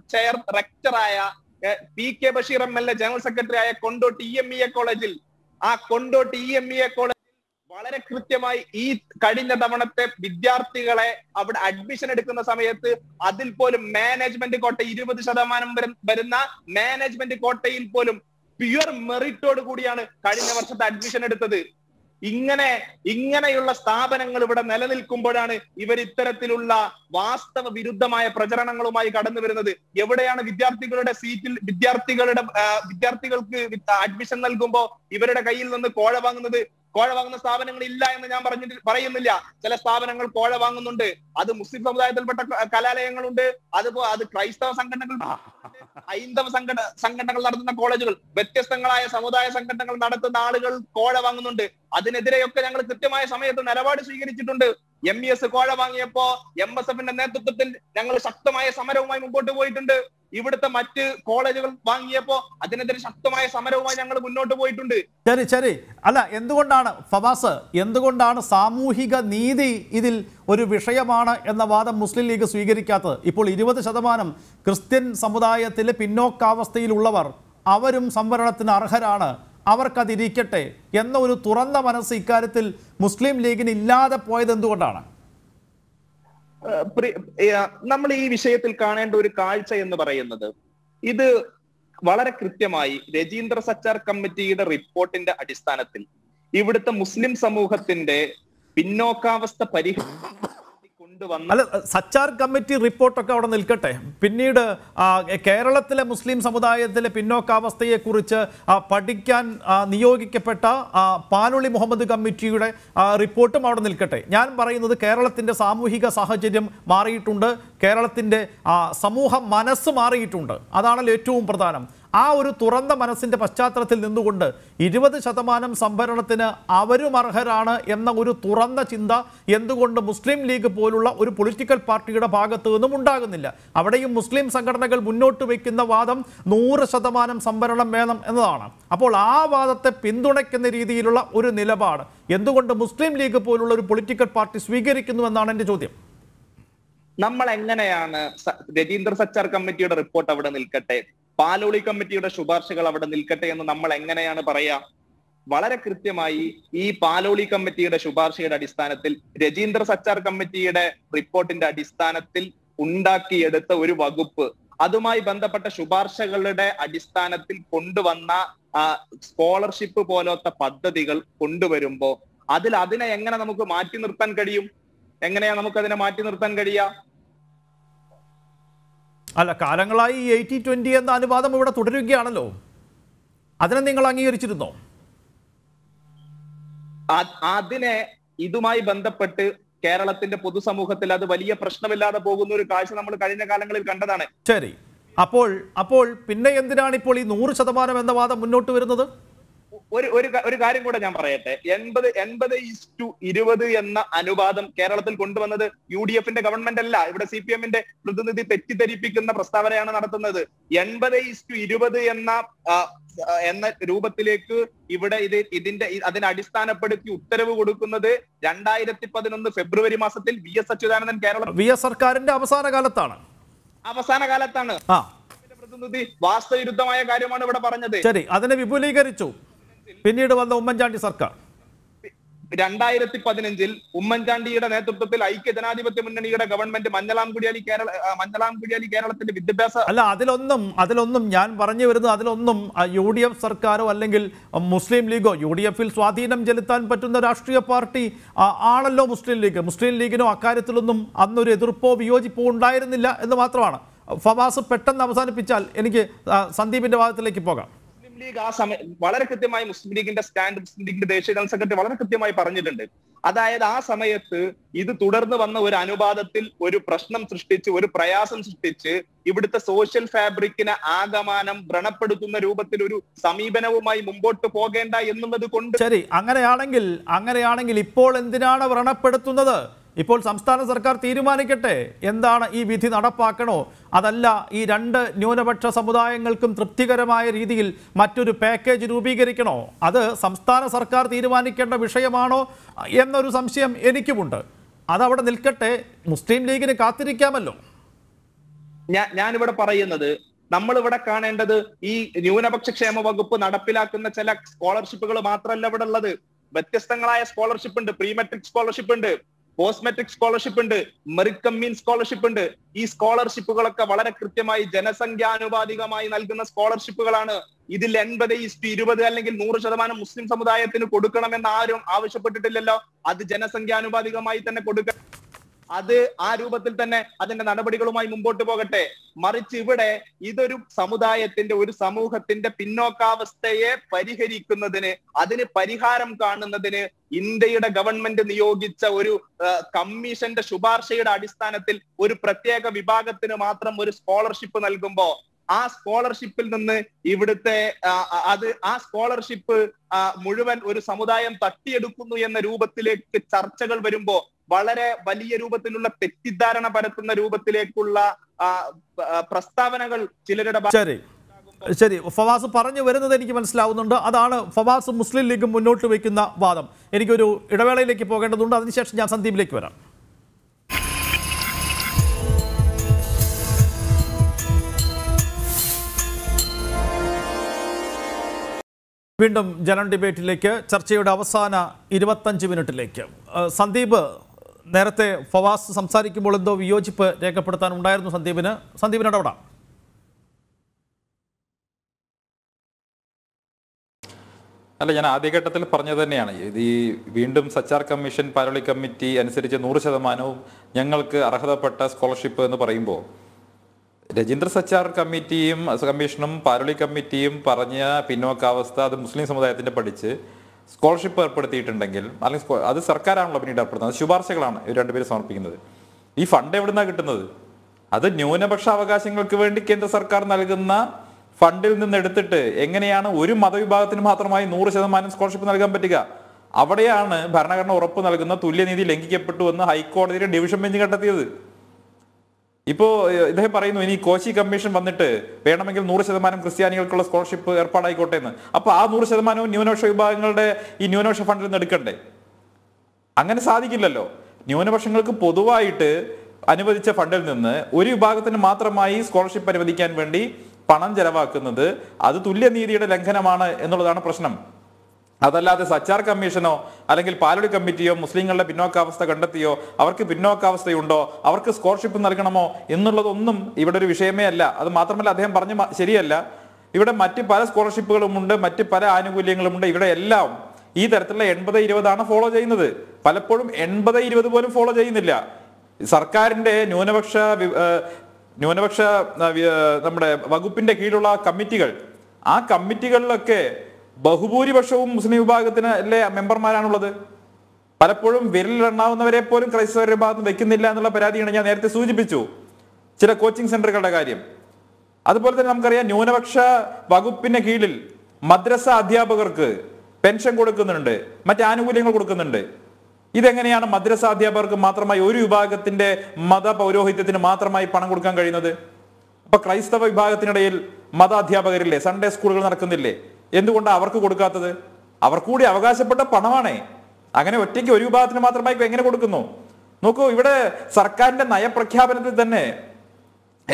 റെക്ടറായ PK Basheer MLA general secretary ആയ കൊണ്ടോട്ടി EMBA കോളേജിൽ കൊണ്ടോട്ടി EMBA കോളേജിൽ വളരെ കൃത്യമായി ഈ കഴിഞ്ഞ തവണത്തെ വിദ്യാർത്ഥികളെ അവിടെ അഡ്മിഷൻ എടുക്കുന്ന സമയത്ത് അതിൽ പോലും മാനേജ്മെന്റ് കോട്ട 20% വരുന്ന മാനേജ്മെന്റ് കോട്ടയിൽ പോലും പ്യുവർ മെറിറ്റോട് കൂടിയാണ് കഴിഞ്ഞ വർഷത്തെ അഡ്മിഷൻ എടുത്തത്. ഇങ്ങനെയുള്ള സ്ഥാപനങ്ങൾ ഇവിടെ നിലനിൽക്കുമ്പോഴാണ് ഇവർ ഇത്തരത്തിലുള്ള വാസ്തവ വിരുദ്ധമായ പ്രചരണങ്ങളുമായി കടന്നു വരുന്നത്. എവിടെയാണ് വിദ്യാർത്ഥികൾക്ക് അഡ്മിഷൻ നൽകുമ്പോ ഇവരുടെ കയ്യിൽ നിന്ന് കോഴ വാങ്ങുന്ന സ്ഥാപനങ്ങൾ ഇല്ല എന്ന് ഞാൻ പറയുന്നില്ല. ചില സ്ഥാപനങ്ങൾ കോഴ വാങ്ങുന്നുണ്ട്. അത് മുസ്ലിം സമുദായത്തിൽപ്പെട്ട കലാലയങ്ങളുണ്ട്, അത് ക്രൈസ്തവ സംഘടനകൾ, ഹൈന്ദവ സംഘടനകൾ നടത്തുന്ന കോളേജുകൾ, വ്യത്യസ്തങ്ങളായ സമുദായ സംഘടനകൾ നടത്തുന്ന ആളുകൾ കോഴ വാങ്ങുന്നുണ്ട്. അതിനെതിരെയൊക്കെ ഞങ്ങൾ കൃത്യമായ സമയത്ത് നിലപാട് സ്വീകരിച്ചിട്ടുണ്ട്. MES കോഴ വാങ്ങിയപ്പോ MSFന്റെ നേതൃത്വത്തിൽ ഞങ്ങൾ ശക്തമായ സമരവുമായി മുമ്പോട്ട് പോയിട്ടുണ്ട്. ഇവിടുത്തെ മറ്റ് കോളേജുകൾ വാങ്ങിയപ്പോ അതിനെതിരെ ശക്തമായ സമരവുമായി ഞങ്ങൾ മുന്നോട്ട് പോയിട്ടുണ്ട്. ശരി. അല്ല, എന്തുകൊണ്ടാണ് സാമൂഹിക നീതി ഇതിൽ ഒരു വിഷയമാണ് എന്ന വാദം മുസ്ലിം ലീഗ് സ്വീകരിക്കാത്തത്? ഇപ്പോൾ 20% ക്രിസ്ത്യൻ സമുദായത്തിലെ പിന്നോക്കാവസ്ഥയിലുള്ളവർ അവരും സംവരണത്തിന് അർഹരാണ്, അവർക്കതിരിക്കട്ടെ എന്ന ഒരു തുറന്ന മനസ്സ് ഇക്കാര്യത്തിൽ മുസ്ലിം ലീഗിന് ഇല്ലാതെ പോയത് എന്തുകൊണ്ടാണ്? നമ്മൾ ഈ വിഷയത്തിൽ കാണേണ്ട ഒരു കാഴ്ച എന്ന് പറയുന്നത്, ഇത് വളരെ കൃത്യമായി രജീന്ദ്ര സച്ചാർ കമ്മിറ്റിയുടെ റിപ്പോർട്ടിന്റെ അടിസ്ഥാനത്തിൽ ഇവിടുത്തെ മുസ്ലിം സമൂഹത്തിന്റെ പിന്നോക്കാവസ്ഥ പരിഹരിക്കൊണ്ട് അല്ല, സച്ചാർ കമ്മിറ്റി റിപ്പോർട്ടൊക്കെ അവിടെ നിൽക്കട്ടെ. പിന്നീട് കേരളത്തിലെ മുസ്ലിം സമുദായത്തിലെ പിന്നോക്കാവസ്ഥയെക്കുറിച്ച് പഠിക്കാൻ നിയോഗിക്കപ്പെട്ട പാനുളി മുഹമ്മദ് കമ്മിറ്റിയുടെ റിപ്പോർട്ടും അവിടെ നിൽക്കട്ടെ. ഞാൻ പറയുന്നത് കേരളത്തിൻ്റെ സാമൂഹിക സാഹചര്യം മാറിയിട്ടുണ്ട്, കേരളത്തിൻ്റെ സമൂഹ മനസ്സ് മാറിയിട്ടുണ്ട്. അതാണല്ലോ ഏറ്റവും പ്രധാനം. ആ ഒരു തുറന്ന മനസ്സിൻ്റെ പശ്ചാത്തലത്തിൽ നിന്നുകൊണ്ട് 20% സംഭരണത്തിന് അവരും അർഹരാണ് എന്ന ഒരു തുറന്ന ചിന്ത എന്തുകൊണ്ട് മുസ്ലിം ലീഗ് പോലുള്ള ഒരു പൊളിറ്റിക്കൽ പാർട്ടിയുടെ ഭാഗത്തു നിന്നും ഉണ്ടാകുന്നില്ല? അവിടെയും മുസ്ലിം സംഘടനകൾ മുന്നോട്ട് വയ്ക്കുന്ന വാദം 100% സംഭരണം വേണം എന്നതാണ്. അപ്പോൾ ആ വാദത്തെ പിന്തുണയ്ക്കുന്ന രീതിയിലുള്ള ഒരു നിലപാട് എന്തുകൊണ്ട് മുസ്ലിം ലീഗ് പോലുള്ള ഒരു പൊളിറ്റിക്കൽ പാർട്ടി സ്വീകരിക്കുന്നു എന്നാണ് എൻ്റെ ചോദ്യം. നമ്മൾ എങ്ങനെയാണ് രജീന്ദ്ര സച്ചാർ കമ്മിറ്റിയുടെ റിപ്പോർട്ട് അവിടെ നിൽക്കട്ടെ, പാലോളി കമ്മിറ്റിയുടെ ശുപാർശകൾ അവിടെ നിൽക്കട്ടെ എന്ന് നമ്മൾ എങ്ങനെയാണ് പറയാ? വളരെ കൃത്യമായി ഈ പാലോളി കമ്മിറ്റിയുടെ ശുപാർശയുടെ അടിസ്ഥാനത്തിൽ, രജീന്ദ്ര സച്ചാർ കമ്മിറ്റിയുടെ റിപ്പോർട്ടിന്റെ അടിസ്ഥാനത്തിൽ ഉണ്ടാക്കിയെടുത്ത ഒരു വകുപ്പ്, അതുമായി ബന്ധപ്പെട്ട ശുപാർശകളുടെ അടിസ്ഥാനത്തിൽ കൊണ്ടുവന്ന സ്കോളർഷിപ്പ് പോലത്തെ പദ്ധതികൾ കൊണ്ടുവരുമ്പോ അതിനെ എങ്ങനെ നമുക്ക് മാറ്റി നിർത്താൻ കഴിയും? എങ്ങനെയാ നമുക്ക് അതിനെ മാറ്റി നിർത്താൻ കഴിയാ? അല്ല, കാലങ്ങളായി 80-20 എന്ന അനുവാദം ഇവിടെ തുടരുകയാണല്ലോ. അതിനെ നിങ്ങൾ അംഗീകരിച്ചിരുന്നോ? അതിനെ ഇതുമായി ബന്ധപ്പെട്ട് കേരളത്തിന്റെ പൊതുസമൂഹത്തിൽ അത് വലിയ പ്രശ്നമില്ലാതെ പോകുന്ന ഒരു കാഴ്ച നമ്മൾ കഴിഞ്ഞ കാലങ്ങളിൽ കണ്ടതാണ്. ശരി, അപ്പോൾ പിന്നെ എന്തിനാണ് ഇപ്പോൾ ഈ 100% എന്ന വാദം മുന്നോട്ട് വരുന്നത്? ഒരു കാര്യം കൂടെ ഞാൻ പറയട്ടെ. 80:20 എന്ന അനുപാതം കേരളത്തിൽ കൊണ്ടുവന്നത് UDF ഗവൺമെന്റ് അല്ല. ഇവിടെ CPM പ്രതിനിധി തെറ്റിദ്ധരിപ്പിക്കുന്ന പ്രസ്താവനയാണ് നടത്തുന്നത്. 80:20 എന്ന രൂപത്തിലേക്ക് ഇവിടെ അതിനെ അടിസ്ഥാനപ്പെടുത്തി ഉത്തരവ് കൊടുക്കുന്നത് 2011 ഫെബ്രുവരി മാസത്തിൽ VS അച്യുതാനന്ദൻ VS സർക്കാരിന്റെ അവസാന കാലത്താണ്. പ്രതിനിധി വാസ്തവവിരുദ്ധമായ കാര്യമാണ് ഇവിടെ പറഞ്ഞത്. ശരി, അതിനെ വിപുലീകരിച്ചു പിന്നീട് വന്ന ഉമ്മൻചാണ്ടി സർക്കാർ. 2015 ഉമ്മൻചാണ്ടിയുടെ നേതൃത്വത്തിൽ ഐക്യജനാധിപത്യ മുന്നണിയുടെ ഗവൺമെന്റ് മഞ്ഞളാം കുടിയാലി കേരളത്തിന്റെ വിദ്യാഭ്യാസ അതിലൊന്നും ഞാൻ പറഞ്ഞു വരുന്നത്, അതിലൊന്നും UDF സർക്കാരോ അല്ലെങ്കിൽ മുസ്ലിം ലീഗോ, UDF സ്വാധീനം ചെലുത്താൻ പറ്റുന്ന രാഷ്ട്രീയ പാർട്ടി ആണല്ലോ മുസ്ലിം ലീഗ്. മുസ്ലിം ലീഗിനോ അക്കാര്യത്തിലൊന്നും അന്നൊരു എതിർപ്പോ വിയോജിപ്പോ ഉണ്ടായിരുന്നില്ല എന്ന് മാത്രമാണ്. ഫവാസ് പെട്ടെന്ന് അവസാനിപ്പിച്ചാൽ എനിക്ക് സന്ദീപിന്റെ വാദത്തിലേക്ക് പോകാം. മുസ്ലിം ലീഗ് ആ സമയം വളരെ കൃത്യമായി മുസ്ലിം ലീഗിന്റെ സ്റ്റാൻഡ്, മുസ്ലിം ലീഗിന്റെ ദേശീയ ജനറൽ സെക്രട്ടറി വളരെ കൃത്യമായി പറഞ്ഞിട്ടുണ്ട്. അതായത് ആ സമയത്ത് ഇത് തുടർന്ന് വന്ന ഒരു അനുപാതത്തിൽ ഒരു പ്രശ്നം സൃഷ്ടിച്ച്, ഒരു പ്രയാസം സൃഷ്ടിച്ച് ഇവിടുത്തെ സോഷ്യൽ ഫാബ്രിക്കിനെ ആകമാനം വ്രണപ്പെടുത്തുന്ന രൂപത്തിൽ ഒരു സമീപനവുമായി മുമ്പോട്ട് പോകേണ്ട എന്നുള്ളത് കൊണ്ട്. ശരി, അങ്ങനെയാണെങ്കിൽ ഇപ്പോൾ എന്തിനാണ് വ്രണപ്പെടുത്തുന്നത്? ഇപ്പോൾ സംസ്ഥാന സർക്കാർ തീരുമാനിക്കട്ടെ, എന്താണ് ഈ വിധി നടപ്പാക്കണോ അതല്ല ഈ 2 ന്യൂനപക്ഷ സമുദായങ്ങൾക്കും തൃപ്തികരമായ രീതിയിൽ മറ്റൊരു പാക്കേജ് രൂപീകരിക്കണോ? അത് സംസ്ഥാന സർക്കാർ തീരുമാനിക്കേണ്ട വിഷയമാണോ എന്നൊരു സംശയം എനിക്കുമുണ്ട്. അതവിടെ നിൽക്കട്ടെ, മുസ്ലിം ലീഗിന് കാത്തിരിക്കാമല്ലോ. ഞാനിവിടെ പറയുന്നത്, നമ്മളിവിടെ കാണേണ്ടത് ഈ ന്യൂനപക്ഷ ക്ഷേമ വകുപ്പ് നടപ്പിലാക്കുന്ന ചില സ്കോളർഷിപ്പുകൾ മാത്രമല്ല ഇവിടെ ഉള്ളത്. വ്യത്യസ്തങ്ങളായ സ്കോളർഷിപ്പ് ഉണ്ട്. പ്രീ മെട്രിക് സ്കോളർഷിപ്പ് ഉണ്ട്, പോസ്റ്റ് മെട്രിക് സ്കോളർഷിപ്പ് ഉണ്ട്, മെറിറ്റ് കം മീൻ സ്കോളർഷിപ്പ് ഉണ്ട്. ഈ സ്കോളർഷിപ്പുകളൊക്കെ വളരെ കൃത്യമായി ജനസംഖ്യാനുപാതികമായി നൽകുന്ന സ്കോളർഷിപ്പുകളാണ്. ഇതിൽ 80:20 അല്ലെങ്കിൽ 100% മുസ്ലിം സമുദായത്തിന് കൊടുക്കണമെന്ന് ആരും ആവശ്യപ്പെട്ടിട്ടില്ലല്ലോ. അത് ജനസംഖ്യാനുപാതികമായി തന്നെ കൊടുക്കണം. അത് ആ രൂപത്തിൽ തന്നെ അതിന്റെ നടപടികളുമായി മുമ്പോട്ട് പോകട്ടെ. മറിച്ച് ഇവിടെ ഇതൊരു സമുദായത്തിന്റെ, ഒരു സമൂഹത്തിന്റെ പിന്നോക്കാവസ്ഥയെ പരിഹരിക്കുന്നതിന്, അതിന് പരിഹാരം കാണുന്നതിന് ഇന്ത്യയുടെ ഗവൺമെന്റ് നിയോഗിച്ച ഒരു കമ്മീഷന്റെ ശുപാർശയുടെ അടിസ്ഥാനത്തിൽ ഒരു പ്രത്യേക വിഭാഗത്തിന് മാത്രം ഒരു സ്കോളർഷിപ്പ് നൽകുമ്പോ ആ സ്കോളർഷിപ്പിൽ നിന്ന് ഇവിടുത്തെ ആ സ്കോളർഷിപ്പ് മുഴുവൻ ഒരു സമുദായം തട്ടിയെടുക്കുന്നു എന്ന രൂപത്തിലേക്ക് ചർച്ചകൾ വരുമ്പോ വളരെ വലിയ രൂപത്തിലുള്ള തെറ്റിദ്ധാരണ പരത്തുന്ന രൂപത്തിലേക്കുള്ള പ്രസ്താവനകൾ ചിലരുടെ. ശരി, ഫവാസ് പറഞ്ഞു വരുന്നത് എനിക്ക് മനസ്സിലാവുന്നുണ്ട്. അതാണ് ഫവാസ് മുസ്ലിം ലീഗ് മുന്നോട്ട് വയ്ക്കുന്ന വാദം. എനിക്കൊരു ഇടവേളയിലേക്ക് പോകേണ്ടതുണ്ട്, അതിനുശേഷം ഞാൻ സന്ദീപിലേക്ക് വരാം. വീണ്ടും ജനറൽ ഡിബേറ്റിലേക്ക്, ചർച്ചയുടെ അവസാന 25 മിനിറ്റിലേക്ക്. സന്ദീപ്, നേരത്തെ ഫവാസ് സംസാരിക്കുമ്പോൾ എന്തോ വിയോജിപ്പ് രേഖപ്പെടുത്താൻ ഉണ്ടായിരുന്നു സന്ദീപിന് ഇടപെടാം. അല്ല, ഞാൻ ആദ്യഘട്ടത്തിൽ പറഞ്ഞത് തന്നെയാണ്. ഇത് ഈ വീണ്ടും സച്ചാർ കമ്മീഷൻ പാലോളി കമ്മിറ്റി അനുസരിച്ച് 100% ഞങ്ങൾക്ക് അർഹതപ്പെട്ട സ്കോളർഷിപ്പ് എന്ന് പറയുമ്പോൾ രജീന്ദ്ര സച്ചാർ കമ്മീഷനും പാലോളി കമ്മിറ്റിയും പറഞ്ഞ പിന്നോക്കാവസ്ഥ അത് മുസ്ലിം സമുദായത്തിന്റെ പഠിച്ച് സ്കോളർഷിപ്പ് ഏർപ്പെടുത്തിയിട്ടുണ്ടെങ്കിൽ, അല്ലെങ്കിൽ അത് സർക്കാരാണല്ലോ പിന്നീട് ഏർപ്പെടുത്തുന്നത്, അത് ശുപാർശകളാണ് ഇവർ രണ്ടുപേരും സമർപ്പിക്കുന്നത്. ഈ ഫണ്ട് എവിടുന്നാണ് കിട്ടുന്നത്? അത് ന്യൂനപക്ഷ അവകാശങ്ങൾക്ക് വേണ്ടി കേന്ദ്ര സർക്കാർ നൽകുന്ന ഫണ്ടിൽ നിന്ന് എടുത്തിട്ട് എങ്ങനെയാണ് ഒരു മതവിഭാഗത്തിന് മാത്രമായി 100% സ്കോളർഷിപ്പ് നൽകാൻ പറ്റുക? അവിടെയാണ് ഭരണഘടന ഉറപ്പ് നൽകുന്ന തുല്യനീതി ലംഘിക്കപ്പെട്ടു എന്ന് ഹൈക്കോടതിയുടെ ഡിവിഷൻ ബെഞ്ച് കണ്ടെത്തിയത്. ഇപ്പോ ഇദ്ദേഹം പറയുന്നു ഇനി കോശി കമ്മീഷൻ വന്നിട്ട് വേണമെങ്കിൽ 100% ക്രിസ്ത്യാനികൾക്കുള്ള സ്കോളർഷിപ്പ് ഏർപ്പാടായിക്കോട്ടെ എന്ന്. അപ്പൊ ആ 100% ന്യൂനപക്ഷ വിഭാഗങ്ങളുടെ ഈ ന്യൂനപക്ഷ ഫണ്ടിൽ നിന്ന് എടുക്കണ്ടേ? അങ്ങനെ സാധിക്കില്ലല്ലോ. ന്യൂനപക്ഷങ്ങൾക്ക് പൊതുവായിട്ട് അനുവദിച്ച ഫണ്ടിൽ നിന്ന് ഒരു വിഭാഗത്തിന് മാത്രമായി സ്കോളർഷിപ്പ് അനുവദിക്കാൻ വേണ്ടി പണം ചെലവാക്കുന്നത് അത് തുല്യനീതിയുടെ ലംഘനമാണ് എന്നുള്ളതാണ് പ്രശ്നം. അതല്ലാതെ സച്ചാർ കമ്മീഷനോ അല്ലെങ്കിൽ പാലോളി കമ്മിറ്റിയോ മുസ്ലിങ്ങളുടെ പിന്നോക്കാവസ്ഥ കണ്ടെത്തിയോ അവർക്ക് പിന്നോക്കാവസ്ഥയുണ്ടോ അവർക്ക് സ്കോളർഷിപ്പ് നൽകണമോ എന്നുള്ളതൊന്നും ഇവിടെ ഒരു വിഷയമേ അല്ല. അത് മാത്രമല്ല, അദ്ദേഹം പറഞ്ഞ ശരിയല്ല. ഇവിടെ മറ്റ് പല സ്കോളർഷിപ്പുകളുമുണ്ട്, മറ്റ് പല ആനുകൂല്യങ്ങളുമുണ്ട്. ഇവിടെ എല്ലാം ഈ തരത്തിലുള്ള 80-20 ഫോളോ ചെയ്യുന്നത്. പലപ്പോഴും 80-20 പോലും ഫോളോ ചെയ്യുന്നില്ല. സർക്കാരിന്റെ ന്യൂനപക്ഷ നമ്മുടെ വകുപ്പിന്റെ കീഴിലുള്ള കമ്മിറ്റികൾ, ആ കമ്മിറ്റികളിലൊക്കെ ബഹുഭൂരിപക്ഷവും മുസ്ലിം വിഭാഗത്തിന് അല്ലേ മെമ്പർമാരാണുള്ളത്. പലപ്പോഴും വിരലിലെണ്ണാവുന്നവരെ പോലും ക്രൈസ്തവരുടെ ഭാഗത്ത് വെക്കുന്നില്ല എന്നുള്ള പരാതിയാണ് ഞാൻ നേരത്തെ സൂചിപ്പിച്ചു. ചില കോച്ചിങ് സെന്ററുകളുടെ കാര്യം. അതുപോലെ തന്നെ നമുക്കറിയാം ന്യൂനപക്ഷ വകുപ്പിന്റെ കീഴിൽ മദ്രസ അധ്യാപകർക്ക് പെൻഷൻ കൊടുക്കുന്നുണ്ട്, മറ്റ് ആനുകൂല്യങ്ങൾ കൊടുക്കുന്നുണ്ട്. ഇതെങ്ങനെയാണ് മദ്രസ അധ്യാപകർക്ക് മാത്രമായി ഒരു വിഭാഗത്തിന്റെ മത പൗരോഹിത്യത്തിന് മാത്രമായി പണം കൊടുക്കാൻ കഴിയുന്നത്? അപ്പൊ ക്രൈസ്തവ വിഭാഗത്തിനിടയിൽ മത അധ്യാപകരില്ലേ, സൺഡേ സ്കൂളുകൾ നടക്കുന്നില്ലേ? എന്തുകൊണ്ടാണ് അവർക്ക് കൊടുക്കാത്തത്? അവർ കൂടി അവകാശപ്പെട്ട പണമാണേ. അങ്ങനെ ഒറ്റയ്ക്ക് ഒരു വിഭാഗത്തിന് മാത്രമായി എങ്ങനെ കൊടുക്കുന്നു? നോക്കൂ, ഇവിടെ സർക്കാരിന്റെ നയപ്രഖ്യാപനത്തിൽ തന്നെ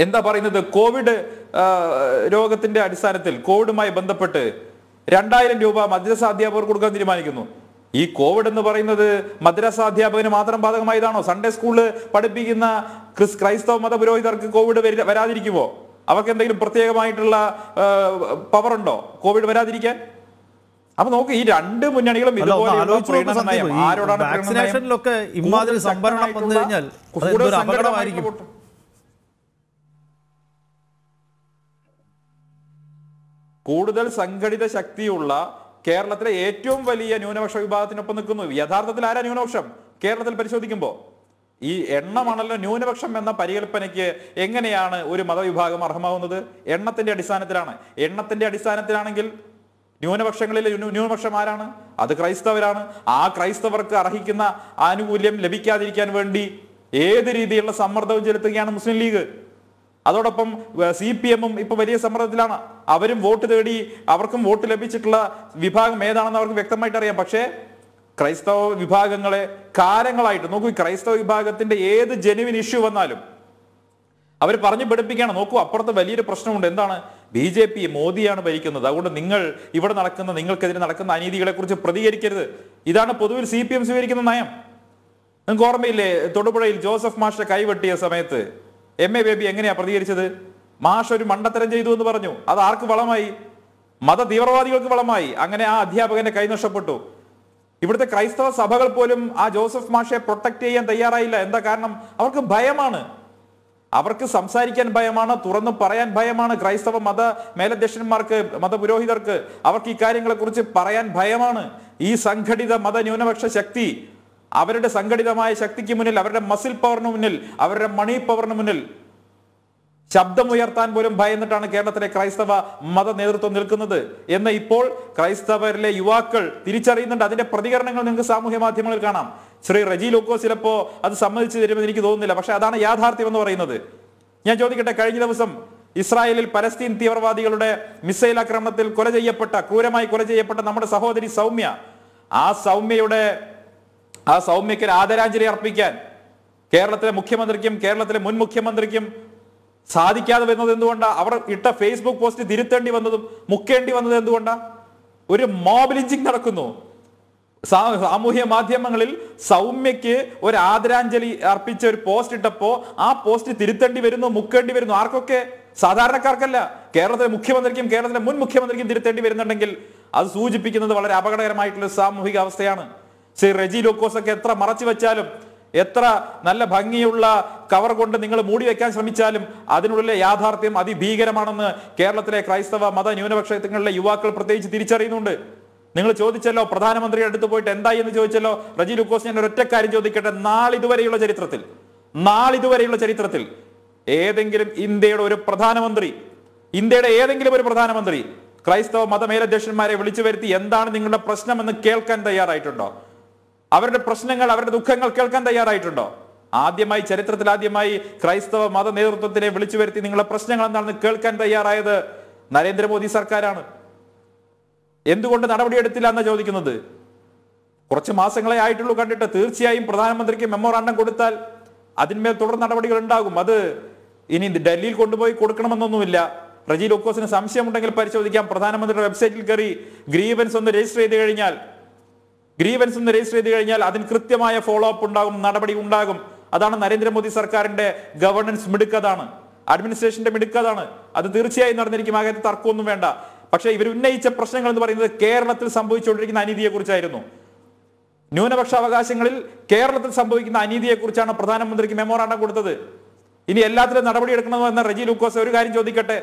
എന്താ പറയുന്നത്? കോവിഡ് രോഗത്തിന്റെ അടിസ്ഥാനത്തിൽ കോവിഡുമായി ബന്ധപ്പെട്ട് 2000 രൂപ മദ്രസ അധ്യാപകർ കൊടുക്കാൻ തീരുമാനിക്കുന്നു. ഈ കോവിഡ് എന്ന് പറയുന്നത് മദ്രസ അധ്യാപകന് മാത്രം ബാധകമായതാണോ? സൺഡേ സ്കൂളിൽ പഠിപ്പിക്കുന്ന ക്രൈസ്തവ മത പുരോഹിതർക്ക് കോവിഡ് വരാതിരിക്കുമോ? അവർക്ക് എന്തെങ്കിലും പ്രത്യേകമായിട്ടുള്ള പവർ ഉണ്ടോ കോവിഡ് വരാതിരിക്കാൻ? അപ്പൊ നോക്ക്, ഈ രണ്ട് മുന്നണികളും വാക്സിനേഷനിലൊക്കെ ഇമാതിരി സംഭരണം വന്നു കഴിഞ്ഞാൽ അപകടമായിരിക്കും. കൂടുതൽ സംഘടിത ശക്തിയുള്ള കേരളത്തിലെ ഏറ്റവും വലിയ ന്യൂനപക്ഷ വിഭാഗത്തിനൊപ്പം നിൽക്കുന്നു. യഥാർത്ഥത്തിൽ ആരാ ന്യൂനപക്ഷം കേരളത്തിൽ പരിശോധിക്കുമ്പോൾ? ഈ എണ്ണമാണല്ലോ ന്യൂനപക്ഷം എന്ന പരികല്പനയ്ക്ക് എങ്ങനെയാണ് ഒരു മതവിഭാഗം അർഹമാവുന്നത്? എണ്ണത്തിന്റെ അടിസ്ഥാനത്തിലാണ്. എണ്ണത്തിന്റെ അടിസ്ഥാനത്തിലാണെങ്കിൽ ന്യൂനപക്ഷങ്ങളിലെ ന്യൂനപക്ഷം ആരാണ്? അത് ക്രൈസ്തവരാണ്. ആ ക്രൈസ്തവർക്ക് അർഹിക്കുന്ന ആനുകൂല്യം ലഭിക്കാതിരിക്കാൻ വേണ്ടി ഏത് രീതിയിലുള്ള സമ്മർദ്ദവും ചെലുത്തുകയാണ് മുസ്ലിം ലീഗ്. അതോടൊപ്പം CPM ഇപ്പൊ വലിയ സമ്മർദ്ദത്തിലാണ്. അവരും വോട്ട് തേടി, അവർക്കും വോട്ട് ലഭിച്ചിട്ടുള്ള വിഭാഗം ഏതാണെന്ന് അവർക്ക് വ്യക്തമായിട്ട് അറിയാം. പക്ഷേ ക്രൈസ്തവ വിഭാഗങ്ങളെ കാലങ്ങളായിട്ട് നോക്കൂ, ക്രൈസ്തവ വിഭാഗത്തിന്റെ ഏത് ജെനുവിൻ ഇഷ്യൂ വന്നാലും അവർ പറഞ്ഞു പഠിപ്പിക്കുകയാണ്. നോക്കൂ, അപ്പുറത്ത് വലിയൊരു പ്രശ്നമുണ്ട്. എന്താണ്? BJP മോദിയാണ് ഭരിക്കുന്നത്, അതുകൊണ്ട് നിങ്ങൾക്കെതിരെ നടക്കുന്ന അനീതികളെ കുറിച്ച് പ്രതികരിക്കരുത്. ഇതാണ് പൊതുവിൽ CPM സ്വീകരിക്കുന്ന നയം. നിങ്ങൾക്ക് ഓർമ്മയില്ലേ, തൊടുപുഴയിൽ ജോസഫ് മാഷെ കൈവെട്ടിയ സമയത്ത് MA ബേബി എങ്ങനെയാ പ്രതികരിച്ചത്? മാഷ് ഒരു മണ്ടത്തരം ചെയ്തു എന്ന് പറഞ്ഞു. അത് ആർക്ക് വളമായി? മത തീവ്രവാദികൾക്ക് വളമായി. അങ്ങനെ ആ അധ്യാപകന്റെ കൈ നഷ്ടപ്പെട്ടു. ഇവിടുത്തെ ക്രൈസ്തവ സഭകൾ പോലും ആ ജോസഫ് മാഷെ പ്രൊട്ടക്ട് ചെയ്യാൻ തയ്യാറായില്ല. എന്താ കാരണം? അവർക്ക് ഭയമാണ്. അവർക്ക് സംസാരിക്കാൻ ഭയമാണ്, തുറന്നു പറയാൻ ഭയമാണ്. ക്രൈസ്തവ മത മേലധ്യക്ഷന്മാർക്ക്, മതപുരോഹിതർക്ക് അവർക്ക് ഈ കാര്യങ്ങളെ കുറിച്ച് പറയാൻ ഭയമാണ്. ഈ സംഘടിത മത ന്യൂനപക്ഷ ശക്തി അവരുടെ സംഘടിതമായ ശക്തിക്ക് മുന്നിൽ, അവരുടെ മസിൽ പവറിന് മുന്നിൽ, അവരുടെ മണി പവറിന് മുന്നിൽ ശബ്ദമുയർത്താൻ പോലും ഭയന്നിട്ടാണ് കേരളത്തിലെ ക്രൈസ്തവ മത നേതൃത്വം നിൽക്കുന്നത് എന്ന് ഇപ്പോൾ ക്രൈസ്തവരിലെ യുവാക്കൾ തിരിച്ചറിയുന്നുണ്ട്. അതിന്റെ പ്രതികരണങ്ങൾ നിങ്ങൾക്ക് സാമൂഹ്യ മാധ്യമങ്ങളിൽ കാണാം. ശ്രീ റജി ലൂക്കോസ് ചിലപ്പോ അത് സമ്മതിച്ചു തരുമെന്ന് എനിക്ക് തോന്നുന്നില്ല. പക്ഷെ അതാണ് യാഥാർത്ഥ്യം എന്ന് പറയുന്നത്. ഞാൻ ചോദിക്കട്ടെ, കഴിഞ്ഞ ദിവസം ഇസ്രായേലിൽ പലസ്തീൻ തീവ്രവാദികളുടെ മിസൈൽ ആക്രമണത്തിൽ ക്രൂരമായി കൊല ചെയ്യപ്പെട്ട നമ്മുടെ സഹോദരി സൗമ്യ, ആ സൗമ്യക്ക് ആദരാഞ്ജലി അർപ്പിക്കാൻ കേരളത്തിലെ മുഖ്യമന്ത്രിക്കും കേരളത്തിലെ മുൻ മുഖ്യമന്ത്രിക്കും സാധിക്കാതെ വരുന്നത് എന്തുകൊണ്ടാ? അവർ ഇട്ട ഫേസ്ബുക്ക് പോസ്റ്റ് തിരുത്തേണ്ടി വന്നതും മുക്കേണ്ടി വന്നത് എന്തുകൊണ്ടാ? ഒരു മോബ് ലിഞ്ചിങ് നടക്കുന്നു. സാമൂഹ്യ മാധ്യമങ്ങളിൽ സൗമ്യക്ക് ഒരു ആദരാഞ്ജലി അർപ്പിച്ച ഒരു പോസ്റ്റ് ഇട്ടപ്പോ ആ പോസ്റ്റ് തിരുത്തേണ്ടി വരുന്നു, മുക്കേണ്ടി വരുന്നു. ആർക്കൊക്കെ? സാധാരണക്കാർക്കല്ല. കേരളത്തിലെ മുഖ്യമന്ത്രിക്കും കേരളത്തിലെ മുൻ മുഖ്യമന്ത്രിക്കും തിരുത്തേണ്ടി വരുന്നുണ്ടെങ്കിൽ അത് സൂചിപ്പിക്കുന്നത് വളരെ അപകടകരമായിട്ടുള്ള സാമൂഹിക അവസ്ഥയാണ്. ശ്രീ റെജി ലൂക്കോസ് ഒക്കെ എത്ര മറച്ചു വെച്ചാലും, എത്ര നല്ല ഭംഗിയുള്ള കവർ കൊണ്ട് നിങ്ങൾ മൂടി വെക്കാൻ ശ്രമിച്ചാലും അതിനുള്ള യാഥാർത്ഥ്യം അതിഭീകരമാണെന്ന് കേരളത്തിലെ ക്രൈസ്തവ മത ന്യൂനപക്ഷങ്ങളിലെ യുവാക്കൾ പ്രത്യേകിച്ച് തിരിച്ചറിയുന്നുണ്ട്. നിങ്ങൾ ചോദിച്ചല്ലോ, പ്രധാനമന്ത്രിയുടെ അടുത്ത് പോയിട്ട് എന്തായി എന്ന് ചോദിച്ചല്ലോ. റെജി ലൂക്കോസ്, ഞാൻ ഒരൊറ്റ കാര്യം ചോദിക്കട്ടെ. നാളിതുവരെയുള്ള ചരിത്രത്തിൽ ഏതെങ്കിലും ഇന്ത്യയുടെ ഏതെങ്കിലും ഒരു പ്രധാനമന്ത്രി ക്രൈസ്തവ മതമേലധ്യക്ഷന്മാരെ വിളിച്ചു വരുത്തി എന്താണ് നിങ്ങളുടെ പ്രശ്നമെന്ന് കേൾക്കാൻ തയ്യാറായിട്ടുണ്ടോ? അവരുടെ പ്രശ്നങ്ങൾ, അവരുടെ ദുഃഖങ്ങൾ കേൾക്കാൻ തയ്യാറായിട്ടുണ്ടോ? ചരിത്രത്തിൽ ആദ്യമായി ക്രൈസ്തവ മത നേതൃത്വത്തിനെ വിളിച്ചു വരുത്തി നിങ്ങളുടെ പ്രശ്നങ്ങൾ എന്താണെന്ന് കേൾക്കാൻ തയ്യാറായത് നരേന്ദ്രമോദി സർക്കാരാണ്. എന്തുകൊണ്ട് നടപടിയെടുത്തില്ല എന്നാ ചോദിക്കുന്നത്. കുറച്ച് മാസങ്ങളെ ആയിട്ടുള്ളൂ കണ്ടിട്ട്. തീർച്ചയായും പ്രധാനമന്ത്രിക്ക് മെമ്മോറാണ്ടം കൊടുത്താൽ അതിന്മേൽ തുടർ നടപടികൾ ഉണ്ടാകും. അത് ഇനി ഡൽഹിയിൽ കൊണ്ടുപോയി കൊടുക്കണമെന്നൊന്നുമില്ല. റെജി ലൂക്കോസിന് സംശയമുണ്ടെങ്കിൽ പരിശോധിക്കാം. പ്രധാനമന്ത്രിയുടെ വെബ്സൈറ്റിൽ കയറി ഗ്രീവൻസ് ഒന്ന് രജിസ്റ്റർ ചെയ്ത് കഴിഞ്ഞാൽ അതിന് കൃത്യമായ ഫോളോ അപ്പ് ഉണ്ടാകും, നടപടി ഉണ്ടാകും. അതാണ് നരേന്ദ്രമോദി സർക്കാരിന്റെ ഗവർണൻസ് മിടുക്കതാണ്, അഡ്മിനിസ്ട്രേഷന്റെ മിടുക്കതാണ്. അത് തീർച്ചയായും നടന്നിരിക്കും, ആകെ തർക്കമൊന്നും വേണ്ട. പക്ഷേ ഇവർ ഉന്നയിച്ച പ്രശ്നങ്ങൾ എന്ന് പറയുന്നത് കേരളത്തിൽ സംഭവിച്ചുകൊണ്ടിരിക്കുന്ന അനീതിയെ കുറിച്ചായിരുന്നു. ന്യൂനപക്ഷ അവകാശങ്ങളിൽ കേരളത്തിൽ സംഭവിക്കുന്ന അനീതിയെ കുറിച്ചാണ് പ്രധാനമന്ത്രിക്ക് മെമ്മോറാണ്ടം കൊടുത്തത്. ഇനി എല്ലാത്തിലും നടപടിയെടുക്കണമെന്ന റെജി ലൂക്കോസ് ഒരു കാര്യം ചോദിക്കട്ടെ.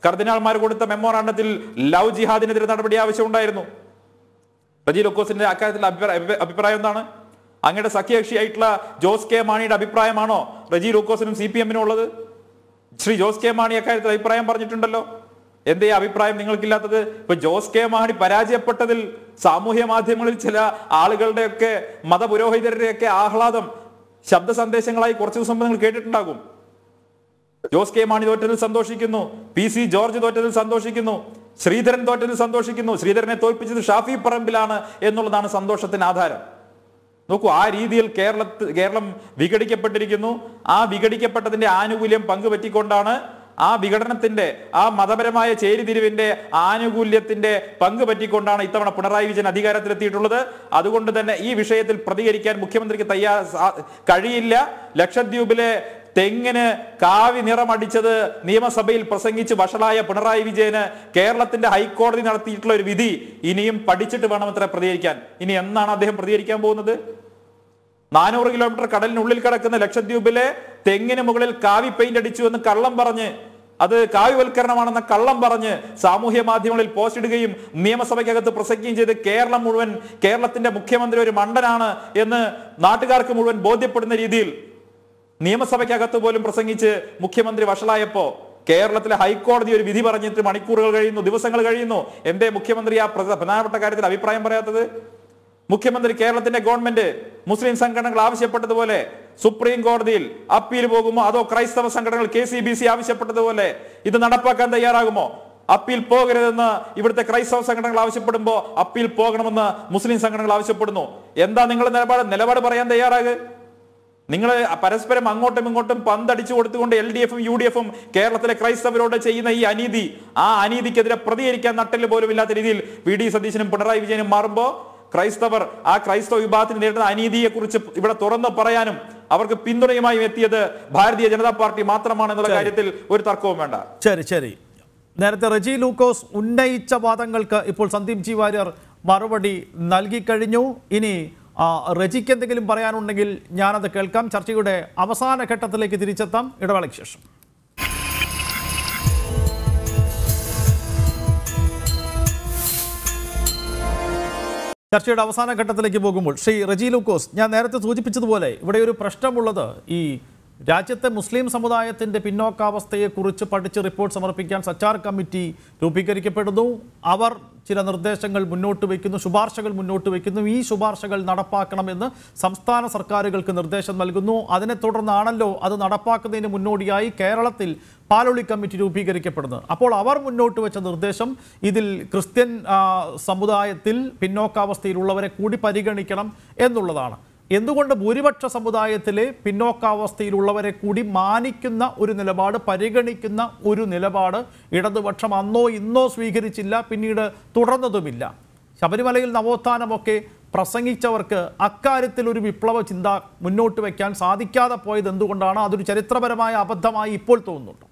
കർദിനാൾമാർ കൊടുത്ത മെമ്മോറാണ്ടത്തിൽ ലവ് ജിഹാദിനെതിരെ നടപടി ആവശ്യമുണ്ടായിരുന്നു. റെജി ലൂക്കോസിന്റെ അക്കാര്യത്തിൽ അഭിപ്രായം എന്താണ്? അങ്ങയുടെ സഖ്യകക്ഷിയായിട്ടുള്ള ജോസ് കെ മാണിയുടെ അഭിപ്രായമാണോ റെജി ലൂക്കോസിനും CPM-നും ഉള്ളത്? ശ്രീ ജോസ് കെ മാണി അക്കാര്യത്തിൽ അഭിപ്രായം പറഞ്ഞിട്ടുണ്ടല്ലോ. എന്തേ അഭിപ്രായം നിങ്ങൾക്കില്ലാത്തത്? ഇപ്പൊ ജോസ് കെ മാണി പരാജയപ്പെട്ടതിൽ സാമൂഹ്യ മാധ്യമങ്ങളിൽ ചില ആളുകളുടെയൊക്കെ മതപുരോഹിതരുടെയൊക്കെ ആഹ്ലാദം ശബ്ദ സന്ദേശങ്ങളായി കുറച്ചു ദിവസം നിങ്ങൾ കേട്ടിട്ടുണ്ടാകും. ജോസ് കെ മാണി തോറ്റതിൽ സന്തോഷിക്കുന്നു, PC ജോർജ് തോറ്റതിൽ സന്തോഷിക്കുന്നു, ശ്രീധരൻ തോറ്റതിൽ സന്തോഷിക്കുന്നു. ശ്രീധരനെ തോൽപ്പിച്ചത് ഷാഫി പറമ്പിലാണ് എന്നുള്ളതാണ് സന്തോഷത്തിന് ആധാരം. നോക്കൂ, ആ രീതിയിൽ കേരളം വിഘടിക്കപ്പെട്ടിരിക്കുന്നു. ആ വിഘടിക്കപ്പെട്ടതിന്റെ ആനുകൂല്യം പങ്കുപറ്റിക്കൊണ്ടാണ്, ആ വിഘടനത്തിന്റെ, ആ മതപരമായ ചേരിതിരിവിന്റെ ആനുകൂല്യത്തിന്റെ പങ്ക് പറ്റിക്കൊണ്ടാണ് ഇത്തവണ പിണറായി വിജയൻ അധികാരത്തിലെത്തിയിട്ടുള്ളത്. അതുകൊണ്ട് തന്നെ ഈ വിഷയത്തിൽ പ്രതികരിക്കാൻ മുഖ്യമന്ത്രിക്ക് കഴിയില്ല. ലക്ഷദ്വീപിലെ തെങ്ങിന് കാവി നിറമടിച്ചത് നിയമസഭയിൽ പ്രസംഗിച്ച് വഷളായ പിണറായി വിജയന് കേരളത്തിന്റെ ഹൈക്കോടതി നടത്തിയിട്ടുള്ള ഒരു വിധി ഇനിയും പഠിച്ചിട്ട് വേണം അത്ര പ്രതികരിക്കാൻ. ഇനി എന്നാണ് അദ്ദേഹം പ്രതികരിക്കാൻ പോകുന്നത്? 400 കിലോമീറ്റർ കടലിനുള്ളിൽ കിടക്കുന്ന ലക്ഷദ്വീപിലെ തെങ്ങിന് മുകളിൽ കാവി പെയിന്റ് അടിച്ചു എന്ന് കള്ളം പറഞ്ഞ്, അത് കാവ്യവൽക്കരണമാണെന്ന കള്ളം പറഞ്ഞ് സാമൂഹ്യ മാധ്യമങ്ങളിൽ പോസ്റ്റ് ഇടുകയും നിയമസഭയ്ക്കകത്ത് പ്രസംഗിക്കുകയും ചെയ്ത് കേരളത്തിന്റെ മുഖ്യമന്ത്രി ഒരു മണ്ടനാണ് എന്ന് നാട്ടുകാർക്ക് മുഴുവൻ ബോധ്യപ്പെടുന്ന രീതിയിൽ നിയമസഭയ്ക്കകത്ത് പോലും പ്രസംഗിച്ച് മുഖ്യമന്ത്രി വഷളായപ്പോ കേരളത്തിലെ ഹൈക്കോടതി ഒരു വിധി പറഞ്ഞിട്ട് മണിക്കൂറുകൾ കഴിയുന്നു, ദിവസങ്ങൾ കഴിയുന്നു. എന്തേ മുഖ്യമന്ത്രി ആ പ്രധാനപ്പെട്ട കാര്യത്തിൽ അഭിപ്രായം പറയാത്തത്? മുഖ്യമന്ത്രി, കേരളത്തിന്റെ ഗവൺമെന്റ് മുസ്ലിം സംഘടനകൾ ആവശ്യപ്പെട്ടതുപോലെ സുപ്രീം കോടതിയിൽ അപ്പീൽ പോകുമോ, അതോ ക്രൈസ്തവ സംഘടനകൾ KCBC ആവശ്യപ്പെട്ടതുപോലെ ഇത് നടപ്പാക്കാൻ തയ്യാറാകുമോ? അപ്പീൽ പോകരുതെന്ന് ഇവിടുത്തെ ക്രൈസ്തവ സംഘടനകൾ ആവശ്യപ്പെടുമ്പോൾ അപ്പീൽ പോകണമെന്ന് മുസ്ലിം സംഘടനകൾ ആവശ്യപ്പെടുന്നു. എന്താ നിങ്ങളുടെ നിലപാട് പറയാൻ തയ്യാറാകുക? നിങ്ങൾ പരസ്പരം അങ്ങോട്ടും ഇങ്ങോട്ടും പന്തടിച്ചു കൊടുത്തുകൊണ്ട് LDF-ഉം UDF-ഉം കേരളത്തിലെ ക്രൈസ്തവരോട് ചെയ്യുന്ന ഈ അനീതി, ആ അനീതിക്കെതിരെ പ്രതികരിക്കാൻ നട്ടില് പോലും ഇല്ലാത്ത രീതിയിൽ VD സതീശനും പിണറായി വിജയനും മാറുമ്പോൾ ക്രൈസ്തവർ, ആ ക്രൈസ്തവ വിഭാഗത്തിന് നേരിടുന്ന അനീതിയെ കുറിച്ച് ഇവിടെ തുറന്നു പറയാനും അവർക്ക് പിന്തുണയുമായി എത്തിയത് ഭാരതീയ ജനതാ പാർട്ടി മാത്രമാണ് എന്നുള്ള കാര്യത്തിൽ ഒരു തർക്കവും വേണ്ട. ശരി. നേരത്തെ റെജി ലൂക്കോസ് ഉന്നയിച്ച വാദങ്ങൾക്ക് ഇപ്പോൾ സന്ദീപ് ജി വാര്യർ മറുപടി നൽകിക്കഴിഞ്ഞു. ഇനി റെജിക്ക് എന്തെങ്കിലും പറയാനുണ്ടെങ്കിൽ ഞാനത് കേൾക്കാം. ചർച്ചയുടെ അവസാന ഘട്ടത്തിലേക്ക് തിരിച്ചെത്താം ഇടവേളയ്ക്ക് ശേഷം. ചർച്ചയുടെ അവസാന ഘട്ടത്തിലേക്ക് പോകുമ്പോൾ ശ്രീ റെജി ലൂക്കോസ്, ഞാൻ നേരത്തെ സൂചിപ്പിച്ചതുപോലെ ഇവിടെ ഒരു പ്രശ്നമുള്ളത്, ഈ രാജ്യത്തെ മുസ്ലിം സമുദായത്തിൻ്റെ പിന്നോക്കാവസ്ഥയെക്കുറിച്ച് പഠിച്ച് റിപ്പോർട്ട് സമർപ്പിക്കാൻ സച്ചാർ കമ്മിറ്റി രൂപീകരിക്കപ്പെടുന്നു. അവർ ചില നിർദ്ദേശങ്ങൾ മുന്നോട്ട് വയ്ക്കുന്നു, ശുപാർശകൾ മുന്നോട്ട് വയ്ക്കുന്നു. ഈ ശുപാർശകൾ നടപ്പാക്കണമെന്ന് സംസ്ഥാന സർക്കാരുകൾക്ക് നിർദ്ദേശം നൽകുന്നു. അതിനെ തുടർന്നാണല്ലോ അത് നടപ്പാക്കുന്നതിന് മുന്നോടിയായി കേരളത്തിൽ പാലൊളി കമ്മിറ്റി രൂപീകരിക്കപ്പെടുന്നത്. അപ്പോൾ അവർ മുന്നോട്ട് വെച്ച നിർദ്ദേശം ഇതിൽ ക്രിസ്ത്യൻ സമുദായത്തിൽ പിന്നോക്കാവസ്ഥയിലുള്ളവരെ കൂടി പരിഗണിക്കണം എന്നുള്ളതാണ്. എന്തുകൊണ്ട് ഭൂരിപക്ഷ സമുദായത്തിലെ പിന്നോക്കാവസ്ഥയിലുള്ളവരെ കൂടി മാനിക്കുന്ന ഒരു നിലപാട്, പരിഗണിക്കുന്ന ഒരു നിലപാട് ഇടതുപക്ഷം അന്നോ ഇന്നോ സ്വീകരിച്ചില്ല, പിന്നീട് തുടർന്നതുമില്ല? ശബരിമലയിൽ നവോത്ഥാനമൊക്കെ പ്രസംഗിച്ചവർക്ക് അക്കാര്യത്തിൽ ഒരു വിപ്ലവ ചിന്ത മുന്നോട്ട് വയ്ക്കാൻ സാധിക്കാതെ പോയത് എന്തുകൊണ്ടാണ്? അതൊരു ചരിത്രപരമായ അബദ്ധമായി ഇപ്പോൾ തോന്നുന്നുണ്ടോ?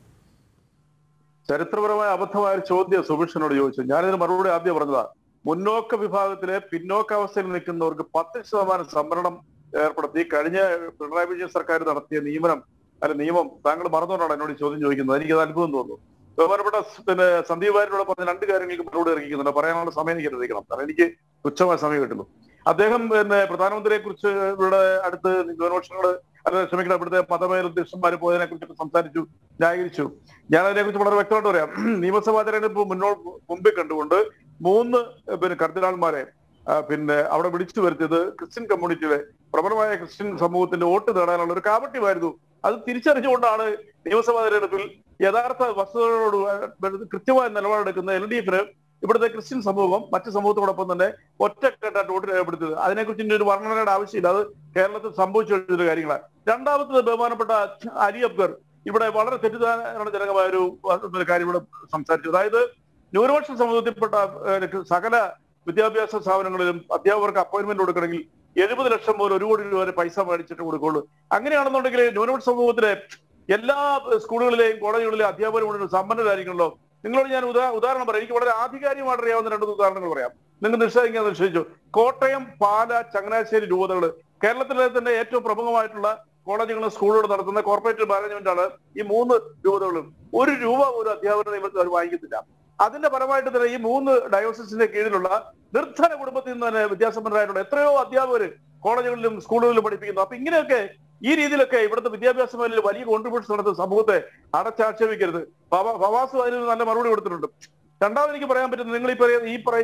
ചരിത്രപരമായ അബദ്ധമായ ഒരു ചോദ്യം സുഭിക്ഷനോട് ചോദിച്ചു. ഞാനിതിന് മറുപടി ആദ്യം പറഞ്ഞതാ. മുന്നോക്ക വിഭാഗത്തിലെ പിന്നോക്കാവസ്ഥയിൽ നിൽക്കുന്നവർക്ക് 10% സംവരണം ഏർപ്പെടുത്തി കഴിഞ്ഞ പിണറായി വിജയൻ സർക്കാർ നടത്തിയ നിയമം താങ്കൾ മറന്നുകൊണ്ടാണ് എന്നോട് ചോദ്യം ചോദിക്കുന്നത്. എനിക്കത് അത്ഭുതം തോന്നുന്നു. ബഹുമാനപ്പെട്ട സന്ദീപ് വാര്യരോട് പറഞ്ഞ 2 കാര്യങ്ങൾക്ക് മറുപടി ഇറങ്ങിക്കുന്നുണ്ട്. പറയാനുള്ള സമയം എനിക്ക് അനുവദിക്കണം, കാരണം എനിക്ക് തുച്ഛമായ സമയം കിട്ടുന്നു. അദ്ദേഹം പ്രധാനമന്ത്രിയെ കുറിച്ച് ഇവിടെ അടുത്ത് ന്യൂനപക്ഷങ്ങൾ ക്ഷമിക്കണം ഇവിടുത്തെ മതമേലധ്യക്ഷന്മാർ പോയതിനെ കുറിച്ചൊക്കെ സംസാരിച്ചു, ന്യായീകരിച്ചു. ഞാൻ അതിനെക്കുറിച്ച് വളരെ വ്യക്തമായിട്ട് പറയാം. നിയമസഭാ തെരഞ്ഞെടുപ്പ് മുമ്പിൽ കണ്ടുകൊണ്ട് 3 കർദിനാൾമാരെ അവിടെ വിളിച്ചു വരുത്തിയത് ക്രിസ്ത്യൻ കമ്മ്യൂണിറ്റിയിലെ പ്രബലമായ ക്രിസ്ത്യൻ സമൂഹത്തിന്റെ വോട്ട് നേടാനുള്ള ഒരു കാപട്യമായിരുന്നു. അത് തിരിച്ചറിഞ്ഞുകൊണ്ടാണ് നിയമസഭാ തെരഞ്ഞെടുപ്പിൽ യഥാർത്ഥ വസ്തുതകളോട് കൃത്യമായ നിലപാടെടുക്കുന്ന LDF-ന് ഇവിടുത്തെ ക്രിസ്ത്യൻ സമൂഹം മറ്റു സമൂഹത്തോടൊപ്പം തന്നെ ഒറ്റക്കെട്ടായിട്ട് വോട്ട് രേഖപ്പെടുത്തിയത്. അതിനെക്കുറിച്ച് ഇനി ഒരു വർണ്ണനയുടെ ആവശ്യമില്ല, അത് കേരളത്തിൽ സംഭവിച്ചു കഴിഞ്ഞൊരു കാര്യങ്ങളാണ്. രണ്ടാമത്തത് ബഹുമാനപ്പെട്ട അലി അക്ബർ ഇവിടെ വളരെ തെറ്റിദ്ധാരണജനകമായ ഒരു കാര്യം ഇവിടെ സംസാരിച്ചു. അതായത് ന്യൂനപക്ഷ സമൂഹത്തിൽപ്പെട്ട സകല വിദ്യാഭ്യാസ സ്ഥാപനങ്ങളിലും അധ്യാപകർക്ക് അപ്പോയിന്റ്മെന്റ് കൊടുക്കണമെങ്കിൽ 70 ലക്ഷം മുതൽ 1 കോടി രൂപ വരെ പൈസ മേടിച്ചിട്ട് കൊടുക്കുള്ളൂ. അങ്ങനെയാണെന്നുണ്ടെങ്കിൽ ന്യൂനപക്ഷ സമൂഹത്തിലെ എല്ലാ സ്കൂളുകളിലെയും കോളേജുകളിലെയും അധ്യാപകർ മുഴുവൻ സമ്പന്നരായിരിക്കണല്ലോ. നിങ്ങളോട് ഞാൻ ഉദാഹരണം പറയാം. എനിക്ക് വളരെ ആധികാരികമായിട്ട് അറിയാവുന്ന 2 ഉദാഹരണങ്ങൾ പറയാം. നിങ്ങൾ നിശ്ചയിക്കാൻ നിശ്ചയിച്ചു. കോട്ടയം, പാല, ചങ്ങനാശ്ശേരി രൂപതകൾ കേരളത്തിലെ തന്നെ ഏറ്റവും പ്രമുഖമായിട്ടുള്ള കോളേജുകളും സ്കൂളുകളും നടത്തുന്ന കോർപ്പറേറ്റ് മാനേജ്മെന്റാണ് ഈ 3 രൂപതകളും. 1 രൂപ ഒരു അധ്യാപകരുടെ നിയമത്തിൽ അവർ വാങ്ങിക്കത്തില്ല. അതിന്റെ പരമായിട്ട് തന്നെ ഈ 3 ഡയോസിന്റെ കീഴിലുള്ള നിർധന കുടുംബത്തിൽ നിന്ന് തന്നെ വിദ്യാസമ്പന്നരായിട്ടുള്ള എത്രയോ അധ്യാപകർ കോളേജുകളിലും സ്കൂളുകളിലും പഠിപ്പിക്കുന്നു. അപ്പൊ ഇങ്ങനെയൊക്കെ ഈ രീതിയിലൊക്കെ ഇവിടുത്തെ വിദ്യാഭ്യാസ മേഖലയിൽ വലിയ കോൺട്രിബ്യൂഷൻ നടത്തുന്ന സമൂഹത്തെ അടച്ചാക്ഷേപിക്കരുത്. ഫവാസ് അതിന് നല്ല മറുപടി കൊടുത്തിട്ടുണ്ട്. രണ്ടാമത് എനിക്ക് പറയാൻ പറ്റുന്നത്, നിങ്ങൾ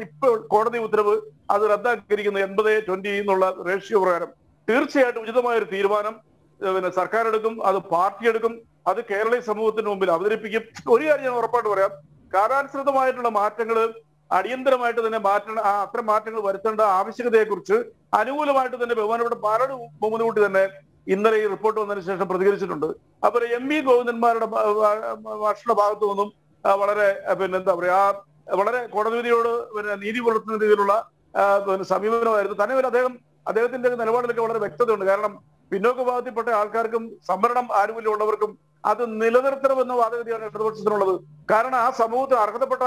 ഇപ്പോൾ കോടതി ഉത്തരവ് അത് റദ്ദാക്കിയിരിക്കുന്ന 80-20 എന്നുള്ള റേഷ്യോ പ്രകാരം തീർച്ചയായിട്ടും ഉചിതമായ ഒരു തീരുമാനം സർക്കാർ എടുക്കും, അത് പാർട്ടി എടുക്കും, അത് കേരളീയ സമൂഹത്തിന് മുമ്പിൽ അവതരിപ്പിക്കും. ഒരു കാര്യം ഞാൻ ഉറപ്പായിട്ട് പറയാം, കാലാനുസൃതമായിട്ടുള്ള മാറ്റങ്ങൾ അടിയന്തരമായിട്ട് തന്നെ അത്തരം മാറ്റങ്ങൾ വരുത്തേണ്ട ആവശ്യകതയെക്കുറിച്ച് അനുകൂലമായിട്ട് തന്നെ ബഹുമാനപ്പെട്ട പാലട് മുൻകൂട്ടി തന്നെ ഇന്നലെ ഈ റിപ്പോർട്ട് വന്നതിന് ശേഷം പ്രതികരിച്ചിട്ടുണ്ട്. അപ്പോൾ MV ഗോവിന്ദന്മാരുടെ ഭാഷയുടെ ഭാഗത്തു നിന്നും വളരെ എന്താ പറയാ വളരെ കോടതിയോട് നീതി പുലർത്തുന്ന രീതിയിലുള്ള സമീപനമായിരുന്നു. തന്നെ അദ്ദേഹത്തിന്റെ നിലപാടിലൊക്കെ വളരെ വ്യക്തതയുണ്ട്. കാരണം പിന്നോക്ക വിഭാഗത്തിൽപ്പെട്ട ആൾക്കാർക്കും സംവരണം ആനുകൂല്യം ഉള്ളവർക്കും അത് നിലനിർത്തണമെന്ന വാദഗതിയാണ് ഇടതുപക്ഷത്തിനുള്ളത്. കാരണം ആ സമൂഹത്തിന് അർഹതപ്പെട്ട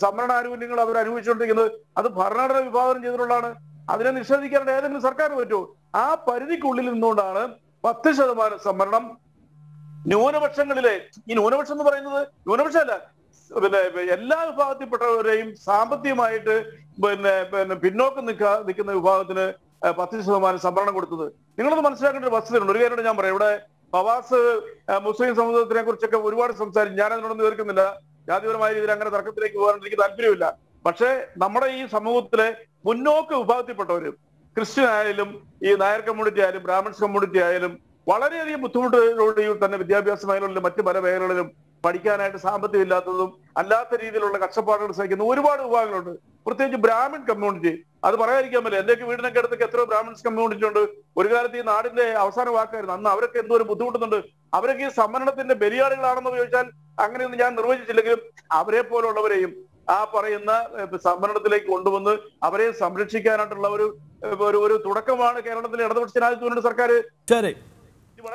സംവരണ ആനുകൂല്യങ്ങൾ അവർ അനുഭവിച്ചുകൊണ്ടിരിക്കുന്നത് അത് ഭരണഘടന വിഭാവനം ചെയ്തിട്ടുള്ളതാണ്. അതിനെ നിഷേധിക്കാനുള്ള ഏതെങ്കിലും സർക്കാരിന് പറ്റുമോ? ആ പരിധിക്കുള്ളിൽ നിന്നുകൊണ്ടാണ് 10% സംവരണം ന്യൂനപക്ഷങ്ങളിലെ, ഈ ന്യൂനപക്ഷം എന്ന് പറയുന്നത് ന്യൂനപക്ഷമല്ല, എല്ലാ വിഭാഗത്തിൽപ്പെട്ടവരെയും സാമ്പത്തികമായിട്ട് പിന്നോക്കം നിൽക്കുന്ന വിഭാഗത്തിന് 10% സംവരണം കൊടുത്തത്. നിങ്ങളത് മനസ്സിലാക്കേണ്ട ഒരു വസ്തുതയുണ്ട്. ഒരു കാര്യം ഞാൻ പറയാം. ഇവിടെ ഫവാസ് മുസ്ലിം സമൂഹത്തിനെ കുറിച്ചൊക്കെ ഒരുപാട് സംസാരിച്ചു. ഞാൻ അതിനോടൊന്നും തീർക്കുന്നില്ല. ജാതിപരമായ രീതിയിൽ അങ്ങനെ തർക്കത്തിലേക്ക് പോകാൻ എനിക്ക് താല്പര്യമില്ല. പക്ഷേ നമ്മുടെ ഈ സമൂഹത്തിലെ മുന്നോക്ക വിഭാഗത്തിൽപ്പെട്ടവരും ക്രിസ്ത്യൻ ആയാലും ഈ നായർ കമ്മ്യൂണിറ്റി ആയാലും ബ്രാഹ്മിൺസ് കമ്മ്യൂണിറ്റി ആയാലും വളരെയധികം ബുദ്ധിമുട്ടുകളോടെ തന്നെ വിദ്യാഭ്യാസ മേഖലകളിലും മറ്റു പല മേഖലകളിലും പഠിക്കാനായിട്ട് സാമ്പത്തികം ഇല്ലാത്തതും അല്ലാത്ത രീതിയിലുള്ള കഷ്ടപ്പാടുകൾ സഹിക്കുന്ന ഒരുപാട് വിഭാഗങ്ങളുണ്ട്. പ്രത്യേകിച്ച് ബ്രാഹ്മിൺ കമ്മ്യൂണിറ്റി, അത് പറയാതിരിക്കാൻ പറ്റില്ല. എന്റെയൊക്കെ വീടിനൊക്കെ അടുത്തൊക്കെ എത്രയോ ബ്രാഹ്മിൺസ് കമ്മ്യൂണിറ്റി ഉണ്ട്. ഒരു കാലത്ത് ഈ നാടിന്റെ അവസാന വാക്കായിരുന്നു. അന്ന് അവരൊക്കെ എന്തോരം ബുദ്ധിമുട്ടുന്നുണ്ട്. അവരൊക്കെ ഈ സംവരണത്തിന്റെ ബലിയാടുകളാണെന്ന് ചോദിച്ചാൽ അങ്ങനെയൊന്നും ഞാൻ നിർവചിച്ചില്ലെങ്കിലും അവരെ പോലുള്ളവരെയും ആ പറയുന്ന സംവരണത്തിലേക്ക് കൊണ്ടുവന്ന് അവരെ സംരക്ഷിക്കാനായിട്ടുള്ള ഒരു തുടക്കമാണ് കേരളത്തിലെ ഇടതുപക്ഷ ജനാധിപത്യ സർക്കാർ. ശരി,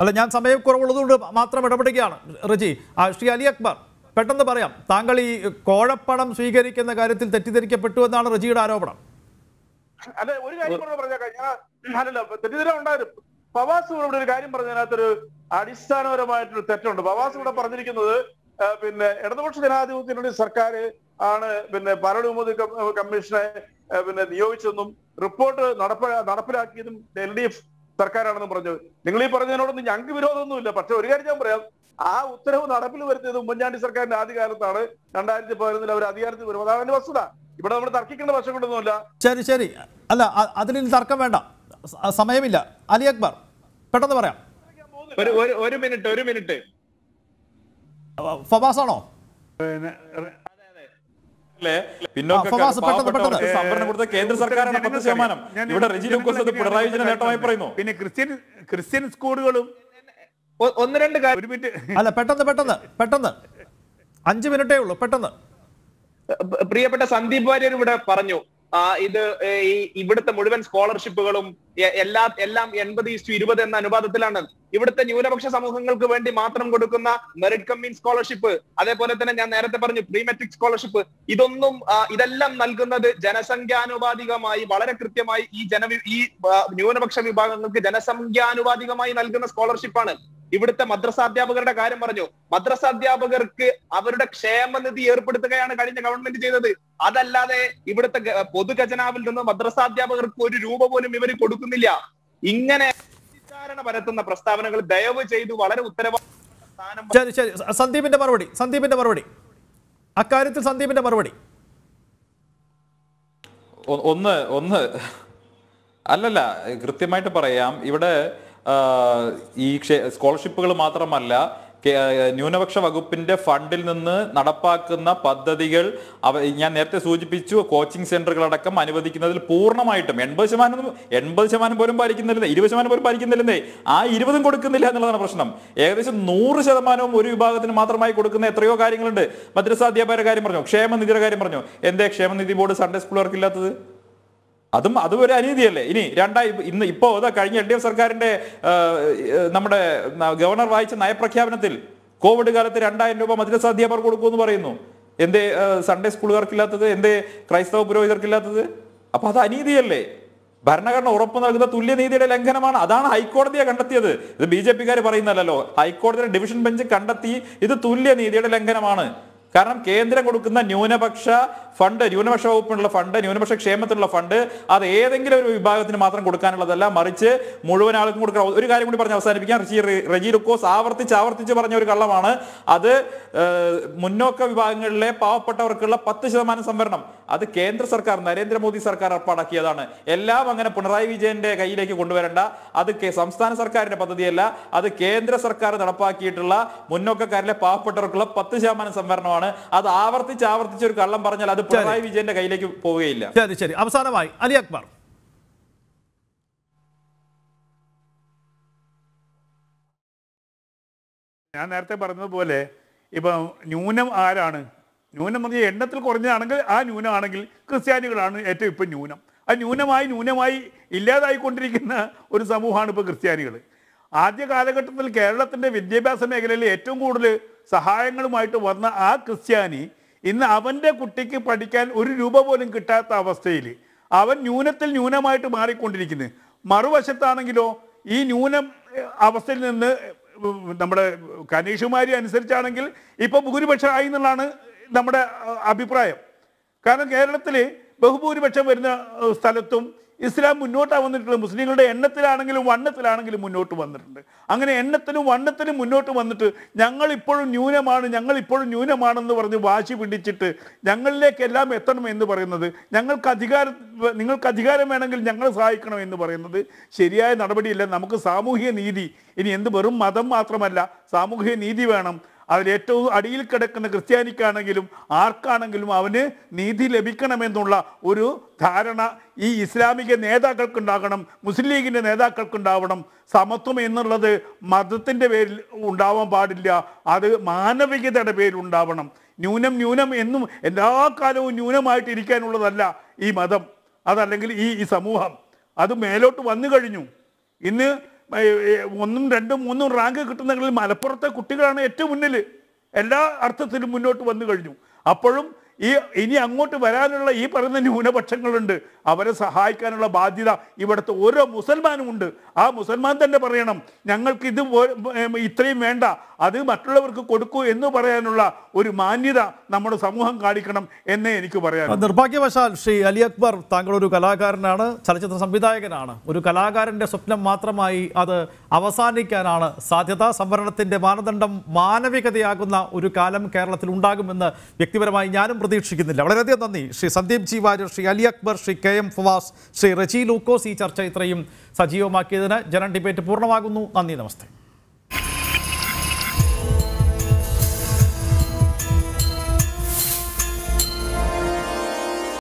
അല്ല ഞാൻ സമയക്കുറവുള്ളതുകൊണ്ട് മാത്രം ഇടപെടുകയാണ്. റജി, ശ്രീ അലി അക്ബർ, പെട്ടെന്ന് പറയാം, താങ്കൾ ഈ കോഴപ്പണം സ്വീകരിക്കുന്ന കാര്യത്തിൽ തെറ്റിദ്ധരിക്കപ്പെട്ടു എന്നാണ് റജിയുടെ ആരോപണം. അല്ലെ, ഒരു കാര്യം അല്ലല്ല, തെറ്റിദ്ധരം ഉണ്ടായിരുന്നു. ഫവാസ് ഇവിടെ ഒരു കാര്യം പറഞ്ഞതിനകത്തൊരു അടിസ്ഥാനപരമായിട്ടൊരു തെറ്റുണ്ട്. ഫവാസ് ഇവിടെ പറഞ്ഞിരിക്കുന്നത് ഇടതുപക്ഷ ജനാധിപത്യത്തിനുള്ളിൽ സർക്കാർ ആണ് പാലട് കമ്മീഷനെ നിയോഗിച്ചതെന്നും റിപ്പോർട്ട് നടപ്പിലാക്കിയതും LDF സർക്കാരാണെന്നും പറഞ്ഞത്. നിങ്ങൾ ഈ പറഞ്ഞതിനോടൊന്നും ഞങ്ങൾക്ക് വിരോധമൊന്നുമില്ല. പക്ഷെ ഒരു കാര്യം ഞാൻ പറയാം, ആ ഉത്തരവ് നടപ്പിൽ വരുത്തിയത് ഉമ്മൻചാണ്ടി സർക്കാരിന്റെ ആദ്യകാലത്താണ്. 2011 അവർ അധികാരത്തിൽ വരും. അതാണ് അതിന്റെ വസ്തുത. ഇവിടെ നമ്മൾ തർക്കിക്കേണ്ട വശം കൊണ്ടൊന്നുമില്ല. ശരി, അല്ല അതിന് തർക്കം വേണ്ട, സമയമില്ല. അലി അക്ബർ, പെട്ടെന്ന് പറയാം. ഒരു മിനിറ്റ് ഫവാസ് ആണോ? സംവരണം കൊടുത്ത കേന്ദ്ര സർക്കാരാണ് 10%. ഇവിടെ റെജി ലൂക്കോസ് അത് പിണറായി വിജയൻ നേട്ടമായി പറയുന്നു. പിന്നെ ക്രിസ്ത്യൻ സ്കൂളുകളും 1-2 അല്ല, പെട്ടെന്ന് 5 മിനിറ്റേ ഉള്ളൂ. പെട്ടെന്ന് പ്രിയപ്പെട്ട സന്ദീപ് വാര്യർ ഇവിടെ പറഞ്ഞു, ഇത് ഈ ഇവിടുത്തെ മുഴുവൻ സ്കോളർഷിപ്പുകളും എല്ലാം 80:20 എന്ന അനുപാതത്തിലാണ്. ഇവിടുത്തെ ന്യൂനപക്ഷ സമൂഹങ്ങൾക്ക് വേണ്ടി മാത്രം കൊടുക്കുന്ന മെറിറ്റ് കം ഇൻ സ്കോളർഷിപ്പ്, അതേപോലെ തന്നെ ഞാൻ നേരത്തെ പറഞ്ഞു പ്രീ മെട്രിക് സ്കോളർഷിപ്പ്, ഇതെല്ലാം നൽകുന്നത് ജനസംഖ്യാനുപാതികമായി വളരെ കൃത്യമായി ഈ ന്യൂനപക്ഷ വിഭാഗങ്ങൾക്ക് ജനസംഖ്യാനുപാതികമായി നൽകുന്ന സ്കോളർഷിപ്പാണ്. ഇവിടുത്തെ മദ്രസാധ്യാപകരുടെ കാര്യം പറഞ്ഞു. മദ്രസാധ്യാപകർക്ക് അവരുടെ ക്ഷേമനിധി ഏർപ്പെടുത്തുകയാണ് കഴിഞ്ഞ ഗവൺമെന്റ് ചെയ്തത്. അതല്ലാതെ ഇവിടുത്തെ പൊതുഖജനാവിൽ നിന്ന് മദ്രസാധ്യാപകർക്ക് 1 രൂപ പോലും ഇവർ കൊടുക്കുന്നില്ല. ഇങ്ങനെ തെറ്റിദ്ധാരണ പരത്തുന്ന പ്രസ്താവനകൾ ദയവ് ചെയ്തു വളരെ ഉത്തരവാദിത്വം. ശരി, സന്ദീപിന്റെ മറുപടി അക്കാര്യത്തിൽ സന്ദീപിന്റെ മറുപടി. ഒന്ന് അല്ലല്ല, കൃത്യമായിട്ട് പറയാം. ഇവിടെ ഈ സ്കോളർഷിപ്പുകൾ മാത്രമല്ല, ന്യൂനപക്ഷ വകുപ്പിന്റെ ഫണ്ടിൽ നിന്ന് നടപ്പാക്കുന്ന പദ്ധതികൾ ഞാൻ നേരത്തെ സൂചിപ്പിച്ചു. കോച്ചിങ് സെന്ററുകളടക്കം അനുവദിക്കുന്നതിൽ പൂർണ്ണമായിട്ടും 80% പോലും പാലിക്കുന്നില്ലെന്നേ, 20% പോലും പാലിക്കുന്നില്ലെന്നേ. ആ 20 കൊടുക്കുന്നില്ല എന്നുള്ളതാണ് പ്രശ്നം. ഏകദേശം 100% ഒരു വിഭാഗത്തിന് മാത്രമായി കൊടുക്കുന്ന എത്രയോ കാര്യങ്ങളുണ്ട്. മദ്രസാധ്യാപകരുടെ കാര്യം പറഞ്ഞു, ക്ഷേമനിധിയുടെ കാര്യം പറഞ്ഞു. എന്തേ ക്ഷേമനിധി ബോർഡ് സൺഡേ സ്കൂളുകാർക്ക് ഇല്ലാത്തത്? അതും ഒരു അനീതിയല്ലേ? ഇനി ഇപ്പോ കഴിഞ്ഞ LDF സർക്കാരിന്റെ നമ്മുടെ ഗവർണർ വായിച്ച നയപ്രഖ്യാപനത്തിൽ കോവിഡ് കാലത്ത് 2000 രൂപ മദ്രസാധ്യാപകർ കൊടുക്കുമെന്ന് പറയുന്നു. എന്തേ സൺഡേ സ്കൂളുകാർക്കില്ലാത്തത്? എന്തേ ക്രൈസ്തവ പുരോഹിതർക്കില്ലാത്തത്? അപ്പൊ അത് അനീതിയല്ലേ? ഭരണഘടന ഉറപ്പ് നൽകുന്ന തുല്യനീതിയുടെ ലംഘനമാണ്. അതാണ് ഹൈക്കോടതിയെ കണ്ടെത്തിയത്. ഇത് BJP-കാർ പറയുന്നല്ലോ. ഹൈക്കോടതിയുടെ ഡിവിഷൻ ബെഞ്ച് കണ്ടെത്തി ഇത് തുല്യനീതിയുടെ ലംഘനമാണ്. കാരണം കേന്ദ്രം കൊടുക്കുന്ന ന്യൂനപക്ഷ ഫണ്ട്, ന്യൂനപക്ഷ വകുപ്പിനുള്ള ഫണ്ട്, ന്യൂനപക്ഷ ക്ഷേമത്തിനുള്ള ഫണ്ട് അത് ഏതെങ്കിലും ഒരു വിഭാഗത്തിന് മാത്രം കൊടുക്കാനുള്ളതല്ല, മറിച്ച് മുഴുവൻ ആൾക്കും കൊടുക്കണം. ഒരു കാര്യം കൂടി പറഞ്ഞ് അവസാനിപ്പിക്കാം. റെജി ലുക്കോസ് ആവർത്തിച്ച് പറഞ്ഞ ഒരു കള്ളമാണ് അത്. മുന്നോക്ക വിഭാഗങ്ങളിലെ പാവപ്പെട്ടവർക്കുള്ള 10% സംവരണം അത് കേന്ദ്ര സർക്കാർ, നരേന്ദ്രമോദി സർക്കാർ ഏർപ്പാടാക്കിയതാണ്. എല്ലാം അങ്ങനെ പിണറായി വിജയന്റെ കയ്യിലേക്ക് കൊണ്ടുവരേണ്ട. അത് സംസ്ഥാന സർക്കാരിന്റെ പദ്ധതിയല്ല, അത് കേന്ദ്ര സർക്കാർ നടപ്പാക്കിയിട്ടുള്ള മുന്നോക്കക്കാരിലെ പാവപ്പെട്ടവർക്കുള്ള 10% സംവരണമാണ്. അത് ആവർത്തിച്ച് ഒരു കള്ളം പറഞ്ഞാൽ അത് പിണറായി വിജയന്റെ കയ്യിലേക്ക് പോവുകയില്ല. ശരി. അവസാനമായി അലി അക്ബർ. ഞാൻ നേരത്തെ പറഞ്ഞതുപോലെ ഇപ്പൊ ന്യൂനം ആരാണ്? ന്യൂനം പറഞ്ഞ എണ്ണത്തിൽ കുറഞ്ഞതാണെങ്കിൽ ആ ന്യൂനമാണെങ്കിൽ ക്രിസ്ത്യാനികളാണ് ഏറ്റവും ഇപ്പം ന്യൂനം. ആ ന്യൂനമായി ഇല്ലാതായിക്കൊണ്ടിരിക്കുന്ന ഒരു സമൂഹമാണ് ഇപ്പോൾ ക്രിസ്ത്യാനികൾ. ആദ്യ കാലഘട്ടത്തിൽ കേരളത്തിൻ്റെ വിദ്യാഭ്യാസ മേഖലയിൽ ഏറ്റവും കൂടുതൽ സഹായങ്ങളുമായിട്ട് വന്ന ആ ക്രിസ്ത്യാനി ഇന്ന് അവൻ്റെ കുട്ടിക്ക് പഠിക്കാൻ 1 രൂപ പോലും കിട്ടാത്ത അവസ്ഥയിൽ അവൻ ന്യൂനമായിട്ട് മാറിക്കൊണ്ടിരിക്കുന്നത്. മറുവശത്താണെങ്കിലോ ഈ ന്യൂനം അവസ്ഥയിൽ നിന്ന് നമ്മുടെ കനീഷുമാരി അനുസരിച്ചാണെങ്കിൽ ഇപ്പോൾ ഭൂരിപക്ഷമായി എന്നുള്ളതാണ് നമ്മുടെ അഭിപ്രായം. കാരണം കേരളത്തിൽ ബഹുഭൂരിപക്ഷം വരുന്ന സ്ഥലത്തും ഇസ്ലാം മുന്നോട്ടാണ് വന്നിട്ടുള്ളത്. മുസ്ലിങ്ങളുടെ എണ്ണത്തിലാണെങ്കിലും വണ്ണത്തിലാണെങ്കിലും മുന്നോട്ട് വന്നിട്ടുണ്ട്. അങ്ങനെ എണ്ണത്തിനും വണ്ണത്തിനും മുന്നോട്ട് വന്നിട്ട് ഞങ്ങളിപ്പോഴും ന്യൂനമാണെന്ന് പറഞ്ഞ് വാശി പിടിച്ചിട്ട് ഞങ്ങളിലേക്കെല്ലാം എത്തണം എന്ന് പറയുന്നത്, നിങ്ങൾക്ക് അധികാരം വേണമെങ്കിൽ ഞങ്ങൾ സഹായിക്കണം എന്ന് പറയുന്നത് ശരിയായ നടപടിയില്ല. നമുക്ക് സാമൂഹിക നീതി, ഇനി എന്ത് വെറും മതം മാത്രമല്ല, സാമൂഹിക നീതി വേണം. അതിലേറ്റവും അടിയിൽ കിടക്കുന്ന ക്രിസ്ത്യാനിക്കാണെങ്കിലും ആർക്കാണെങ്കിലും അവന് നീതി ലഭിക്കണമെന്നുള്ള ഒരു ധാരണ ഈ ഇസ്ലാമിക നേതാക്കൾക്കുണ്ടാകണം, മുസ്ലിം ലീഗിൻ്റെ നേതാക്കൾക്കുണ്ടാവണം. സമത്വം എന്നുള്ളത് മതത്തിൻ്റെ പേരിൽ ഉണ്ടാവാൻ പാടില്ല, അത് മാനവികതയുടെ പേരിൽ ഉണ്ടാവണം. ന്യൂനം എന്നും എല്ലാ കാലവും ന്യൂനമായിട്ടിരിക്കാനുള്ളതല്ല ഈ മതം, അതല്ലെങ്കിൽ ഈ സമൂഹം. അത് മേലോട്ട് വന്നു കഴിഞ്ഞു. ഇന്ന് 1, 2, 3 റാങ്ക് കിട്ടുന്നതിൽ മലപ്പുറത്തെ കുട്ടികളാണ് ഏറ്റവും മുന്നിൽ, എല്ലാ അർത്ഥത്തിലും മുന്നോട്ട് വന്നു കഴിഞ്ഞു. അപ്പോഴും ഇനി അങ്ങോട്ട് വരാനുള്ള ഈ പറയുന്ന ന്യൂനപക്ഷങ്ങളുണ്ട്, അവരെ സഹായിക്കാനുള്ള ബാധ്യത ഇവിടുത്തെ ഓരോ മുസൽമാനും ഉണ്ട്. ആ മുസൽമാൻ തന്നെ പറയണം ഞങ്ങൾക്ക് ഇത് ഇത്രയും വേണ്ട, അത് മറ്റുള്ളവർക്ക് കൊടുക്കൂ എന്ന് പറയാനുള്ള ഒരു മാന്യത നമ്മുടെ സമൂഹം കാണിക്കണം എന്നേ എനിക്ക് പറയാം. നിർഭാഗ്യവശാൽ ശ്രീ അലി അക്ബർ, താങ്കൾ ഒരു കലാകാരനാണ്, ചലച്ചിത്ര സംവിധായകനാണ്. ഒരു കലാകാരൻ്റെ സ്വപ്നം മാത്രമായി അത് അവസാനിക്കാനാണ് സാധ്യത. സംവരണത്തിൻ്റെ മാനദണ്ഡം മാനവികതയാകുന്ന ഒരു കാലം കേരളത്തിൽ ഉണ്ടാകുമെന്ന് വ്യക്തിപരമായി ഞാനും പ്രതീക്ഷിക്കുന്നില്ല. വളരെയധികം നന്ദി ശ്രീ സന്ദീപ് ജി വാര്യർ, ശ്രീ അലി അക്ബർ, ശ്രീ KM ഫവാസ്, ശ്രീ റജി ലൂക്കോസ്. ഈ ചർച്ച ഇത്രയും സജീവമാക്കിയതിന് ജനൻ ഡിബേറ്റ് പൂർണ്ണമാകുന്നു. നന്ദി, നമസ്തേ.